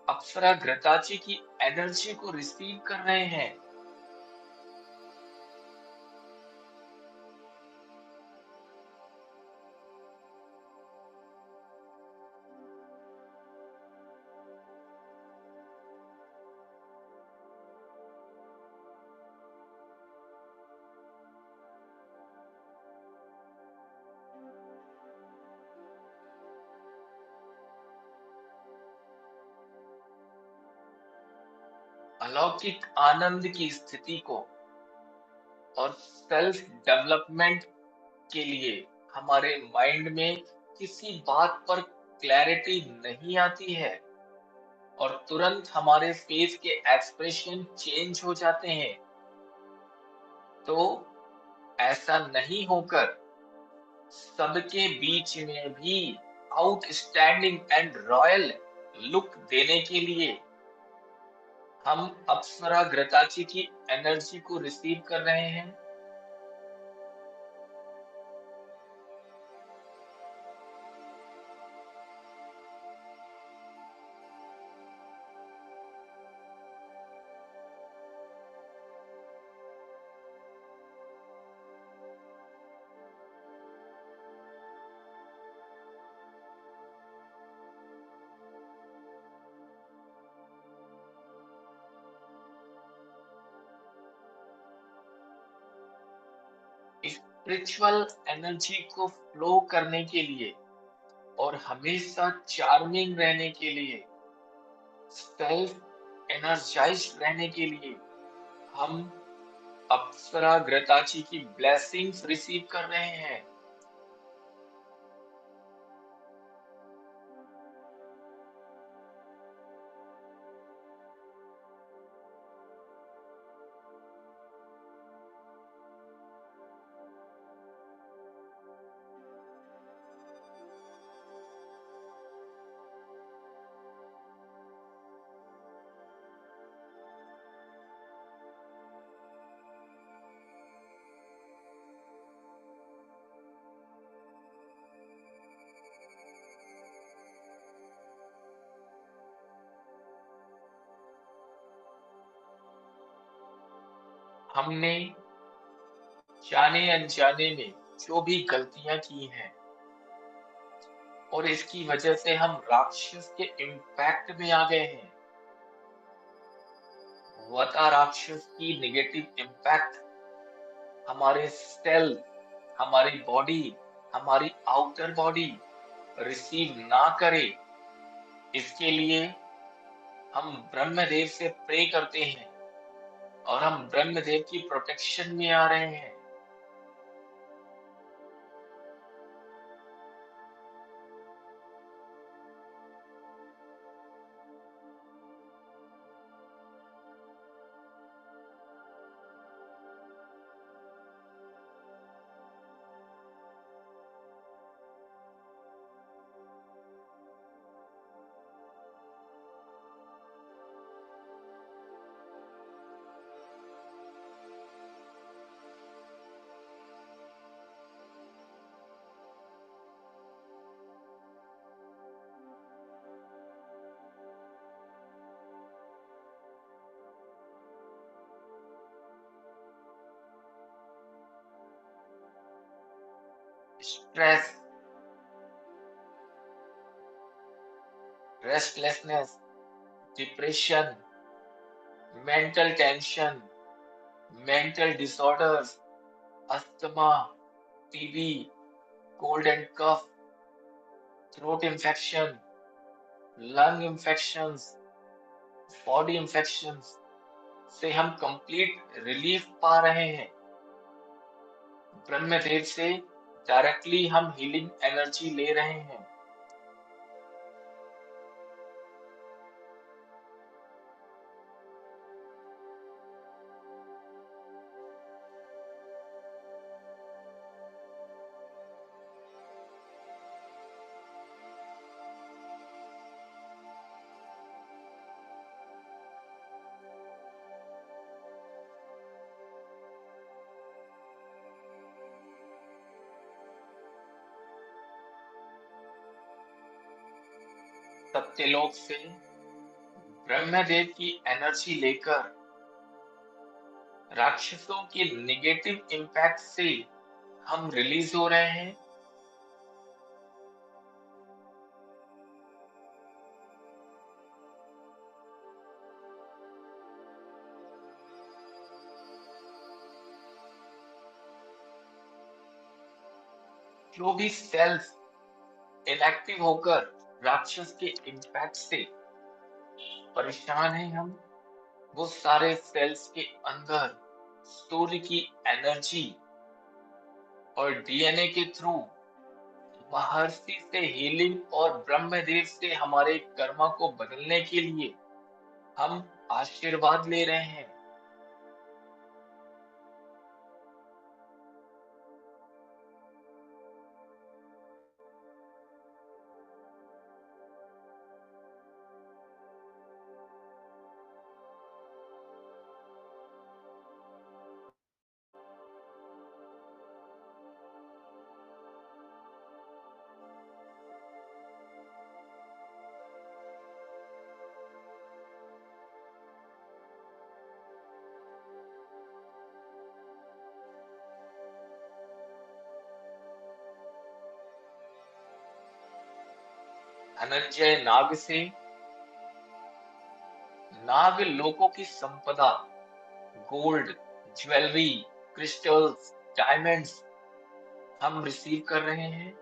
अप्सरा घृताची की एनर्जी को रिसीव कर रहे हैं। अलौकिक आनंद की स्थिति को और सेल्फ डेवलपमेंट के लिए हमारे माइंड में किसी बात पर क्लैरिटी नहीं आती है और तुरंत हमारे फेस के एक्सप्रेशन चेंज हो जाते हैं। तो ऐसा नहीं होकर सबके बीच में भी आउटस्टैंडिंग एंड रॉयल लुक देने के लिए हम अप्सरा घृताची की एनर्जी को रिसीव कर रहे हैं। स्पिरिचुअल एनर्जी को फ्लो करने के लिए और हमेशा चार्मिंग रहने के लिए, सेल्फ एनर्जाइज रहने के लिए हम अप्सरा घृताची की ब्लेसिंग्स रिसीव कर रहे हैं। हमने जाने अनजाने में जो भी गलतियां की हैं और इसकी वजह से हम राक्षस के इम्पैक्ट में आ गए हैं, वता राक्षस की नेगेटिव इम्पैक्ट हमारे सेल, हमारी बॉडी, हमारी आउटर बॉडी रिसीव ना करे, इसके लिए हम ब्रह्मदेव से प्रे करते हैं और हम ब्रह्मदेव की प्रोटेक्शन में आ रहे हैं। Stress, restlessness, depression, mental tension, mental disorders, asthma, TB, cold and cough, throat infection, lung infections, body infections से हम कंप्लीट रिलीफ पा रहे हैं। ब्रह्मदेव से डायरेक्टली हम हीलिंग एनर्जी ले रहे हैं। सत्यलोक से ब्रह्मदेव की एनर्जी लेकर राक्षसों के नेगेटिव इम्पैक्ट से हम रिलीज हो रहे हैं। जो भी सेल्स इनएक्टिव होकर राक्षस के इम्पैक्ट से परेशान हैं हम, वो सारे सेल्स के अंदर सूर्य की एनर्जी और डीएनए के थ्रू महर्षि से हीलिंग और ब्रह्मदेव से हमारे कर्मा को बदलने के लिए हम आशीर्वाद ले रहे हैं। धनंजय नाग से नाग लोकों की संपदा, गोल्ड, ज्वेलरी, क्रिस्टल्स, डायमंड्स हम रिसीव कर रहे हैं।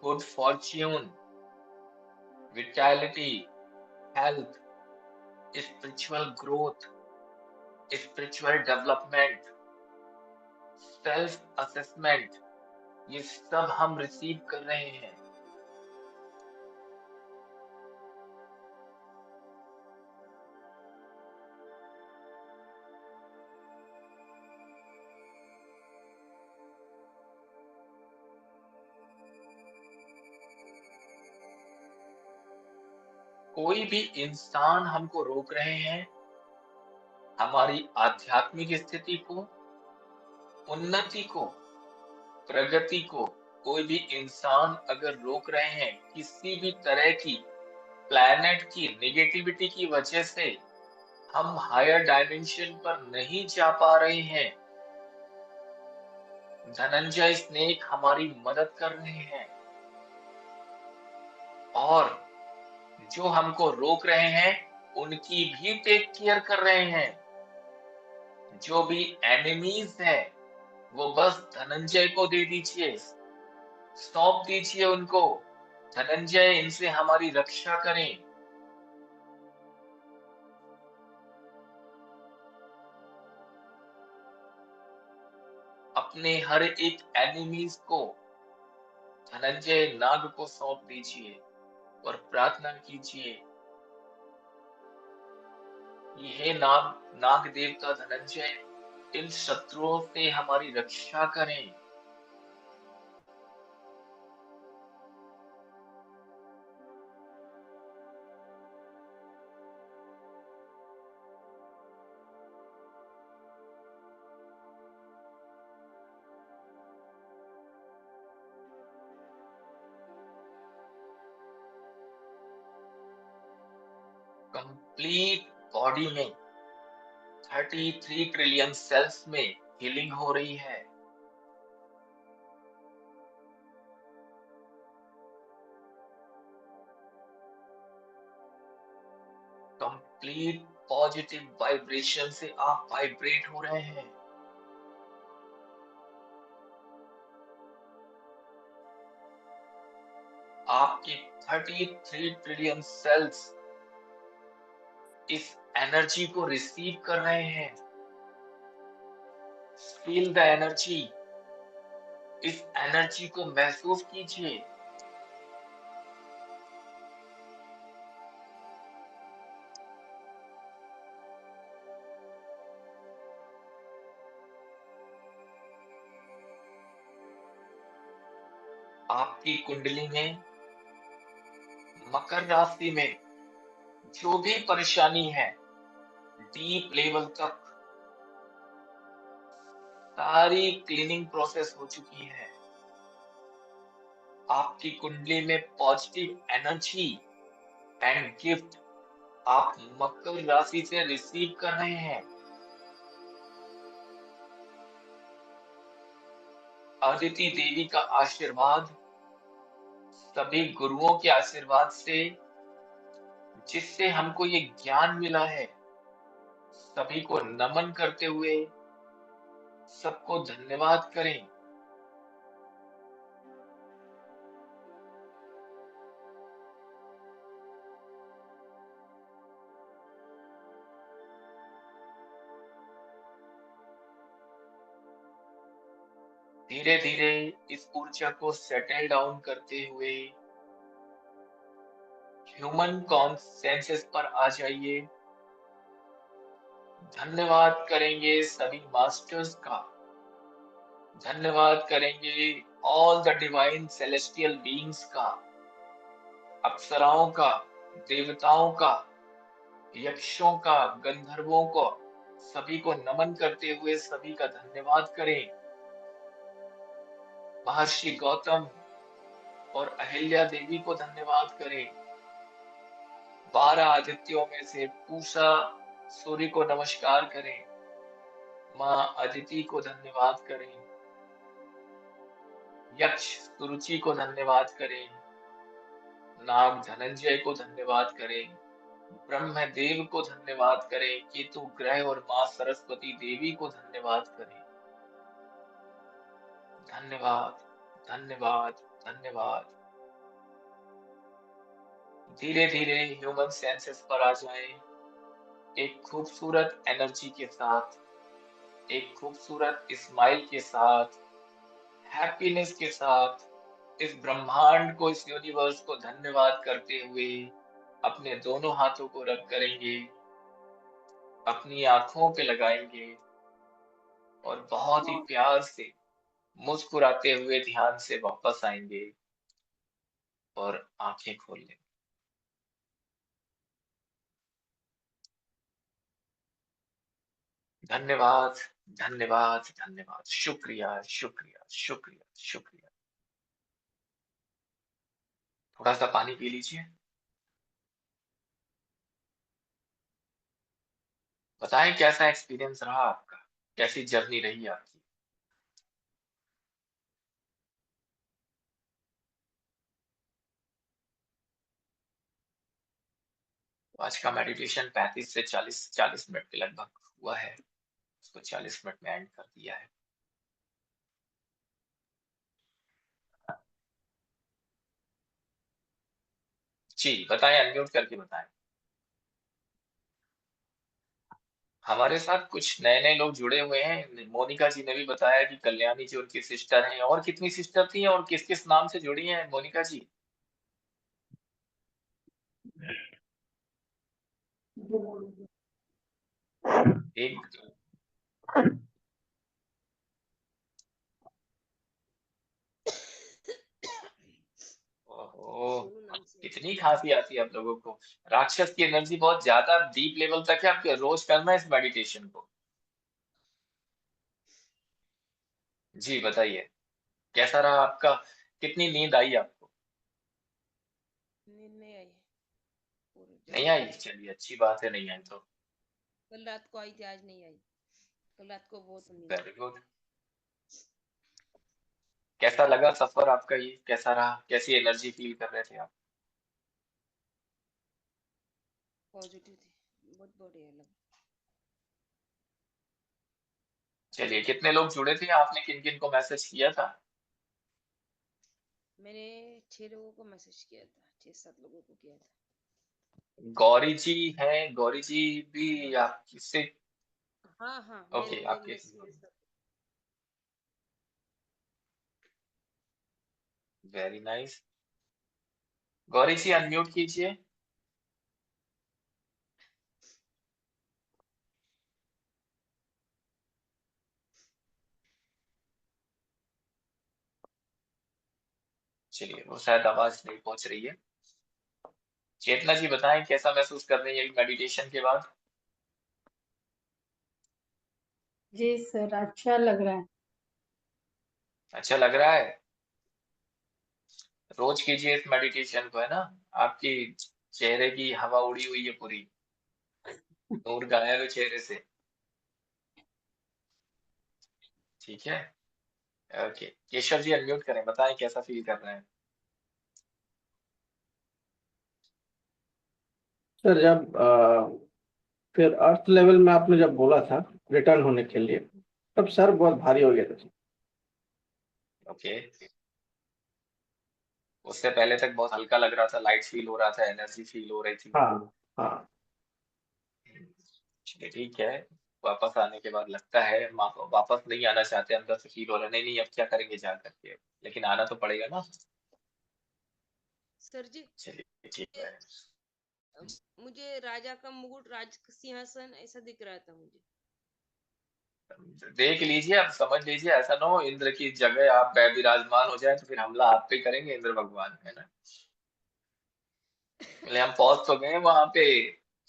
Good fortune, vitality, health, spiritual growth, spiritual development, self assessment, ये सब हम रिसीव कर रहे हैं। कोई भी इंसान हमको रोक रहे हैं, हमारी आध्यात्मिक स्थिति को, उन्नति को, प्रगति को कोई भी इंसान अगर रोक रहे हैं किसी भी तरह की प्लैनेट की नेगेटिविटी की वजह से हम हायर डायमेंशन पर नहीं जा पा रहे हैं, धनंजय स्नेक हमारी मदद कर रहे हैं। और जो हमको रोक रहे हैं उनकी भी टेक केयर कर रहे हैं। जो भी एनिमीज है वो बस धनंजय को दे दीजिए, सौंप दीजिए उनको। धनंजय इनसे हमारी रक्षा करें। अपने हर एक एनिमीज को धनंजय नाग को सौंप दीजिए और प्रार्थना कीजिए, हे नाग देवता धनंजय, इन शत्रुओं से हमारी रक्षा करें। कंप्लीट बॉडी में 33 ट्रिलियन सेल्स में हीलिंग हो रही है। कंप्लीट पॉजिटिव वाइब्रेशन से आप वाइब्रेट हो रहे हैं। आपके 33 ट्रिलियन सेल्स इस एनर्जी को रिसीव कर रहे हैं। फील द एनर्जी, इस एनर्जी को महसूस कीजिए। आपकी कुंडली में, मकर राशि में जो भी परेशानी है, डीप लेवल तक सारी क्लीनिंग प्रोसेस हो चुकी है। आपकी कुंडली में पॉजिटिव एनर्जी एंड गिफ्ट आप मकर राशि से रिसीव कर रहे हैं। अदिति देवी का आशीर्वाद, सभी गुरुओं के आशीर्वाद से जिससे हमको ये ज्ञान मिला है, सभी को नमन करते हुए सबको धन्यवाद करें। धीरे धीरे इस ऊर्जा को सेटल डाउन करते हुए ह्यूमन कॉन्सेंसस पर आ जाइए। धन्यवाद करेंगे सभी मास्टर्स का, धन्यवाद करेंगे all the divine celestial beings का, अप्सराओं का, देवताओं का, यक्षों का, गंधर्वों को, सभी को नमन करते हुए सभी का धन्यवाद करें। महर्षि गौतम और अहिल्या देवी को धन्यवाद करें। 12 आदित्यों में से पूषा सूर्य को नमस्कार करें। माँ अदिति को धन्यवाद करें। यक्ष सुरुचि को धन्यवाद करें। नाग धनंजय को धन्यवाद करें। ब्रह्मदेव को धन्यवाद करें। केतु ग्रह और माँ सरस्वती देवी को धन्यवाद करें। धन्यवाद, धन्यवाद, धन्यवाद। धीरे धीरे ह्यूमन सेंसेस पर आ जाएं। एक खूबसूरत एनर्जी के साथ, एक खूबसूरत स्माइल के साथ, हैप्पीनेस के साथ इस ब्रह्मांड को, इस यूनिवर्स को धन्यवाद करते हुए अपने दोनों हाथों को रब करेंगे, अपनी आंखों पे लगाएंगे और बहुत ही प्यार से मुस्कुराते हुए ध्यान से वापस आएंगे और आंखें खोल लेंगे। धन्यवाद, धन्यवाद, धन्यवाद। शुक्रिया, शुक्रिया, शुक्रिया, शुक्रिया। थोड़ा सा पानी पी लीजिए। बताएं कैसा एक्सपीरियंस रहा आपका, कैसी जर्नी रही आपकी। आज का मेडिटेशन 35 से 40 मिनट के लगभग हुआ है। उसको 40 मिनट में एंड कर दिया है। जी बताएं, अनम्यूट करके बताएं। हमारे साथ कुछ नए नए लोग जुड़े हुए हैं। मोनिका जी ने भी बताया कि कल्याणी जी उनकी सिस्टर हैं। और कितनी सिस्टर थी और किस किस नाम से जुड़ी हैं मोनिका जी? एक, ओहो, सोनू नाम से। कितनी खांसी आती है आप लोगों को। राक्षस की एनर्जी बहुत ज्यादा डीप लेवल तक है। आपको रोज करना है इस मेडिटेशन को। जी बताइए, कैसा रहा आपका? कितनी नींद आई आपको? नींद नहीं आई पूरी। नहीं आई? चलिए अच्छी बात है, नहीं आई तो कल रात को आई थी, आज नहीं आई। कल रात को बहुत नींद वेरी गुड। कैसा लगा सफर आपका, ये कैसा रहा, कैसी एनर्जी फील कर रहे थे आप? पॉजिटिव थी, बहुत बढ़िया लगा। चलिए, कितने लोग जुड़े थे? आपने किन किन को मैसेज किया था? मैंने 6 लोगों को मैसेज किया था, 6-7 लोगों को किया था। गौरी जी हैं, गौरी जी भी आप किससे? हाँ हाँ, ओके, मेरे आपके मेरे साथ। Very nice. Gauri ji unmute कीजिए। चलिए, वो शायद आवाज नहीं पहुंच रही है। चेतना जी बताएं, कैसा महसूस कर रही है मेडिटेशन के बाद? जी सर, अच्छा लग रहा है। अच्छा लग रहा है? रोज कीजिए इस मेडिटेशन को, है ना? आपकी चेहरे की हवा उड़ी हुई है पूरी, नूर गायब है चेहरे से। ठीक है, ओके। केशव जी अनम्यूट करें, बताएं कैसा फील कर रहे हैं? सर जब फिर अर्थ लेवल में आपने जब बोला था रिटर्न होने के लिए, तब सर बहुत भारी हो गया था। ओके। उससे पहले तक बहुत हल्का लग रहा था, लाइट फील हो रहा था, एनर्जी फील हो रही थी। हाँ हाँ। चलिए ठीक है। वापस आने के बाद लगता है वापस नहीं आना चाहते, अंदर से फील हो रहा है, नहीं नहीं अब क्या करेंगे जा करके, लेकिन आना तो पड़ेगा ना। सर जी, चलिए ठीक है। मुझे राजा का मुकुट, राज सिंहासन ऐसा दिख रहा था मुझे। देख लीजिए, अब समझ लीजिए, ऐसा ना हो इंद्र की जगह आप विराजमान हो जाए तो फिर हमला आप पे करेंगे इंद्र भगवान, है ना? बोले हम पहुंच तो गए वहां पे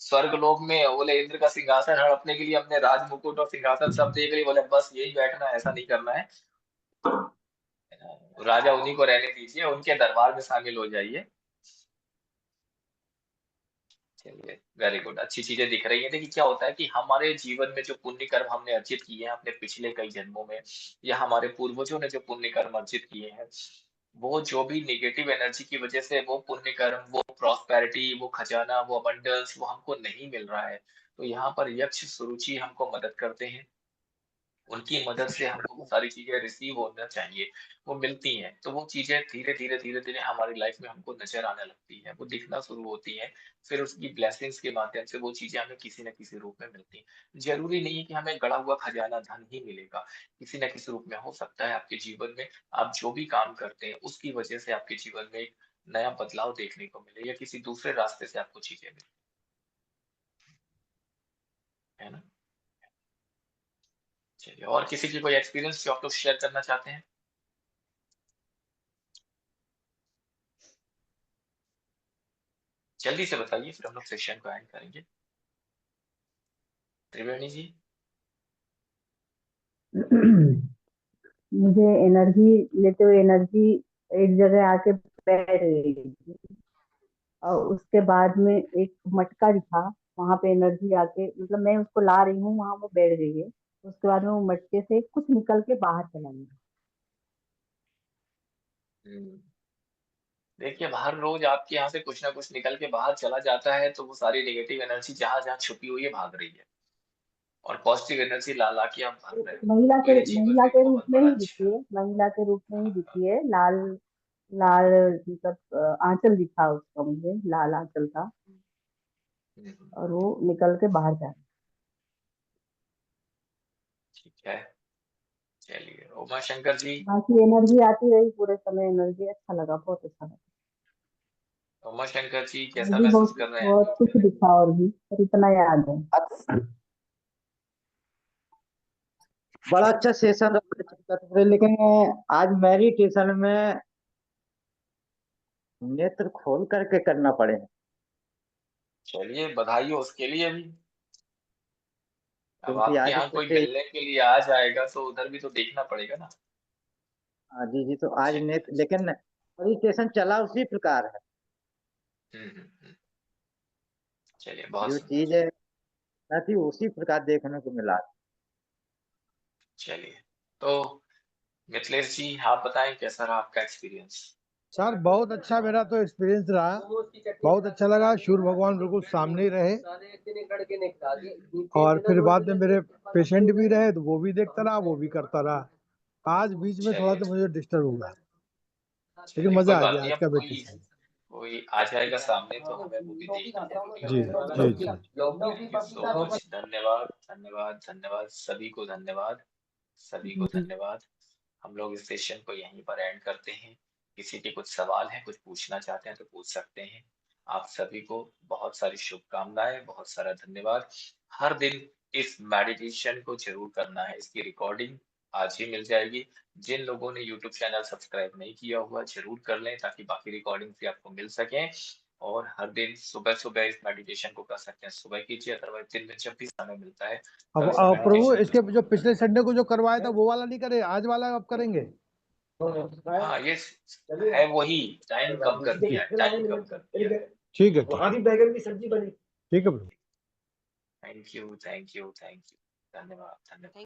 स्वर्ग लोक में, बोले इंद्र का सिंहासन हड़पने के लिए हमने राज मुकुट और सिंहासन सब देख लिए, बोले बस यही बैठना है, ऐसा नहीं करना है। राजा उन्हीं को रहने दीजिए, उनके दरबार में शामिल हो जाइए। चलिए वेरी गुड, अच्छी चीजें दिख रही है। देखिए क्या होता है कि हमारे जीवन में जो पुण्य कर्म हमने अर्जित किए हैं अपने पिछले कई जन्मों में, या हमारे पूर्वजों ने जो पुण्य कर्म अर्जित किए हैं, वो जो भी नेगेटिव एनर्जी की वजह से वो पुण्य कर्म, वो प्रॉस्पेरिटी, वो खजाना, वो अबंडेंस वो हमको नहीं मिल रहा है, तो यहाँ पर यक्ष सुरुचि हमको मदद करते हैं। उनकी मदद से हमको वो सारी चीजें रिसीव होना चाहिए, वो मिलती हैं, तो वो चीजें धीरे धीरे धीरे धीरे हमारी लाइफ में हमको नजर आने लगती है, वो दिखना शुरू होती है। फिर उसकी ब्लेसिंग्स के माध्यम से वो चीजें हमें किसी न किसी रूप में मिलती हैं। जरूरी नहीं है कि हमें गड़ा हुआ खजाना धन ही मिलेगा, किसी न किसी रूप में हो सकता है आपके जीवन में आप जो भी काम करते हैं उसकी वजह से आपके जीवन में एक नया बदलाव देखने को मिले, या किसी दूसरे रास्ते से आपको चीजें मिले, है ना? चलिए, और किसी की कोई एक्सपीरियंस जो आप लोग शेयर करना चाहते हैं? जल्दी से बताइए, फिर हम लोग सेशन को एंड करेंगे। त्रिवेणी जी। मुझे एनर्जी लेते हुए एनर्जी एक जगह आके बैठ गई थी, और उसके बाद में एक मटका दिखा, वहां पे एनर्जी आके, मतलब मैं उसको ला रही हूँ, वहां वो बैठ गई है। उसके बाद में वो मटके से कुछ निकल के बाहर चला गया। हम्म, देखिए हर रोज आपके यहाँ से कुछ ना कुछ निकल के बाहर चला जाता है, तो वो सारी नेगेटिव एनर्जी जहां जहां छुपी हुई है भाग रही है, और पॉजिटिव एनर्जी ला ला के आप भर रहे हो, तो ये जीवन महिला में एक के रूप बहुत में बड़ा ही अच्छा। दिखी है, महिला के रूप में ही दिखी है। लाल लाल, मतलब आंचल दिखा उसका, मुझे लाल आंचल था, हम्म, और वो निकल के बाहर जा रहा। ठीक है। चलिए उमा शंकर जी। बाकी एनर्जी आती रही पूरे समय, एनर्जी अच्छा लगा, बहुत अच्छा लगा। उमा शंकर जी कैसा एनर्जी महसूस बहुत कर रहे हैं? बहुत कुछ दिखा, और भी पर इतना याद है। बड़ा अच्छा सेशन रहा चित्रकूट में, लेकिन आज मेडिटेशन में नेत्र खोल करके करना पड़े। चलिए बधाई हो उसके लिए भी। अब क्योंकि आपके आज यहाँ कोई कुछ, मिलने के लिए आ जाएगा तो उधर भी तो देखना पड़ेगा ना। हाँ जी जी, तो आज चलिए। नेत्र, लेकिन मेडिटेशन चला उसी प्रकार है। हम्म हम्म, हम्म। चलिए बहुत जो सुंदर। चीज है ना थी उसी प्रकार देखने को मिला। चलिए तो मिथिलेश जी आप बताएं कैसा रहा आपका एक्सपीरियंस। सर बहुत अच्छा मेरा तो एक्सपीरियंस रहा, बहुत अच्छा लगा। सूर्य भगवान बिल्कुल सामने ही रहे और फिर बाद में मेरे पेशेंट भी रहे तो वो भी देखता रहा, वो भी करता रहा। आज बीच में थोड़ा चलिए तो मुझे डिस्टर्ब हुआ, लेकिन चलिए मजा कोई आ बात गया नहीं, आज अब का कोई मेडिटेशन। कोई आ जाएगा सामने तो हमें वो भी देखना जरूरी जी होता है। जी जी। थैंक यू सो मच, धन्यवाद धन्यवाद धन्यवाद सभी को, धन्यवाद सभी को धन्यवाद। हम लोग इस सेशन को यहीं पर एंड करते हैं। किसी के कुछ सवाल है, कुछ पूछना चाहते हैं तो पूछ सकते हैं। आप सभी को बहुत सारी शुभकामनाएं, बहुत सारा धन्यवाद। हर दिन इस मेडिटेशन को जरूर करना है। इसकी रिकॉर्डिंग आज ही मिल जाएगी। जिन लोगों ने यूट्यूब चैनल सब्सक्राइब नहीं किया हुआ जरूर कर लें ताकि बाकी रिकॉर्डिंग भी आपको मिल सके। और हर दिन सुबह सुबह इस मेडिटेशन को कर सकते हैं, सुबह कीजिए, अदरवाइज दिन में जब भी समय मिलता है अब तब इस प्रभु मेडिटेशन इसके जो पिछले संडे को जो करवाया था वो वाला नहीं करे, आज वाला अब करेंगे। हाँ ये है, वही टाइम कम कर दिया है, टाइम कम कर दिया है। ठीक है, वहाँ भी बैगन की सब्जी बनी। ठीक है प्रभु। Thank you thank you thank you, धन्यवाद धन्यवाद।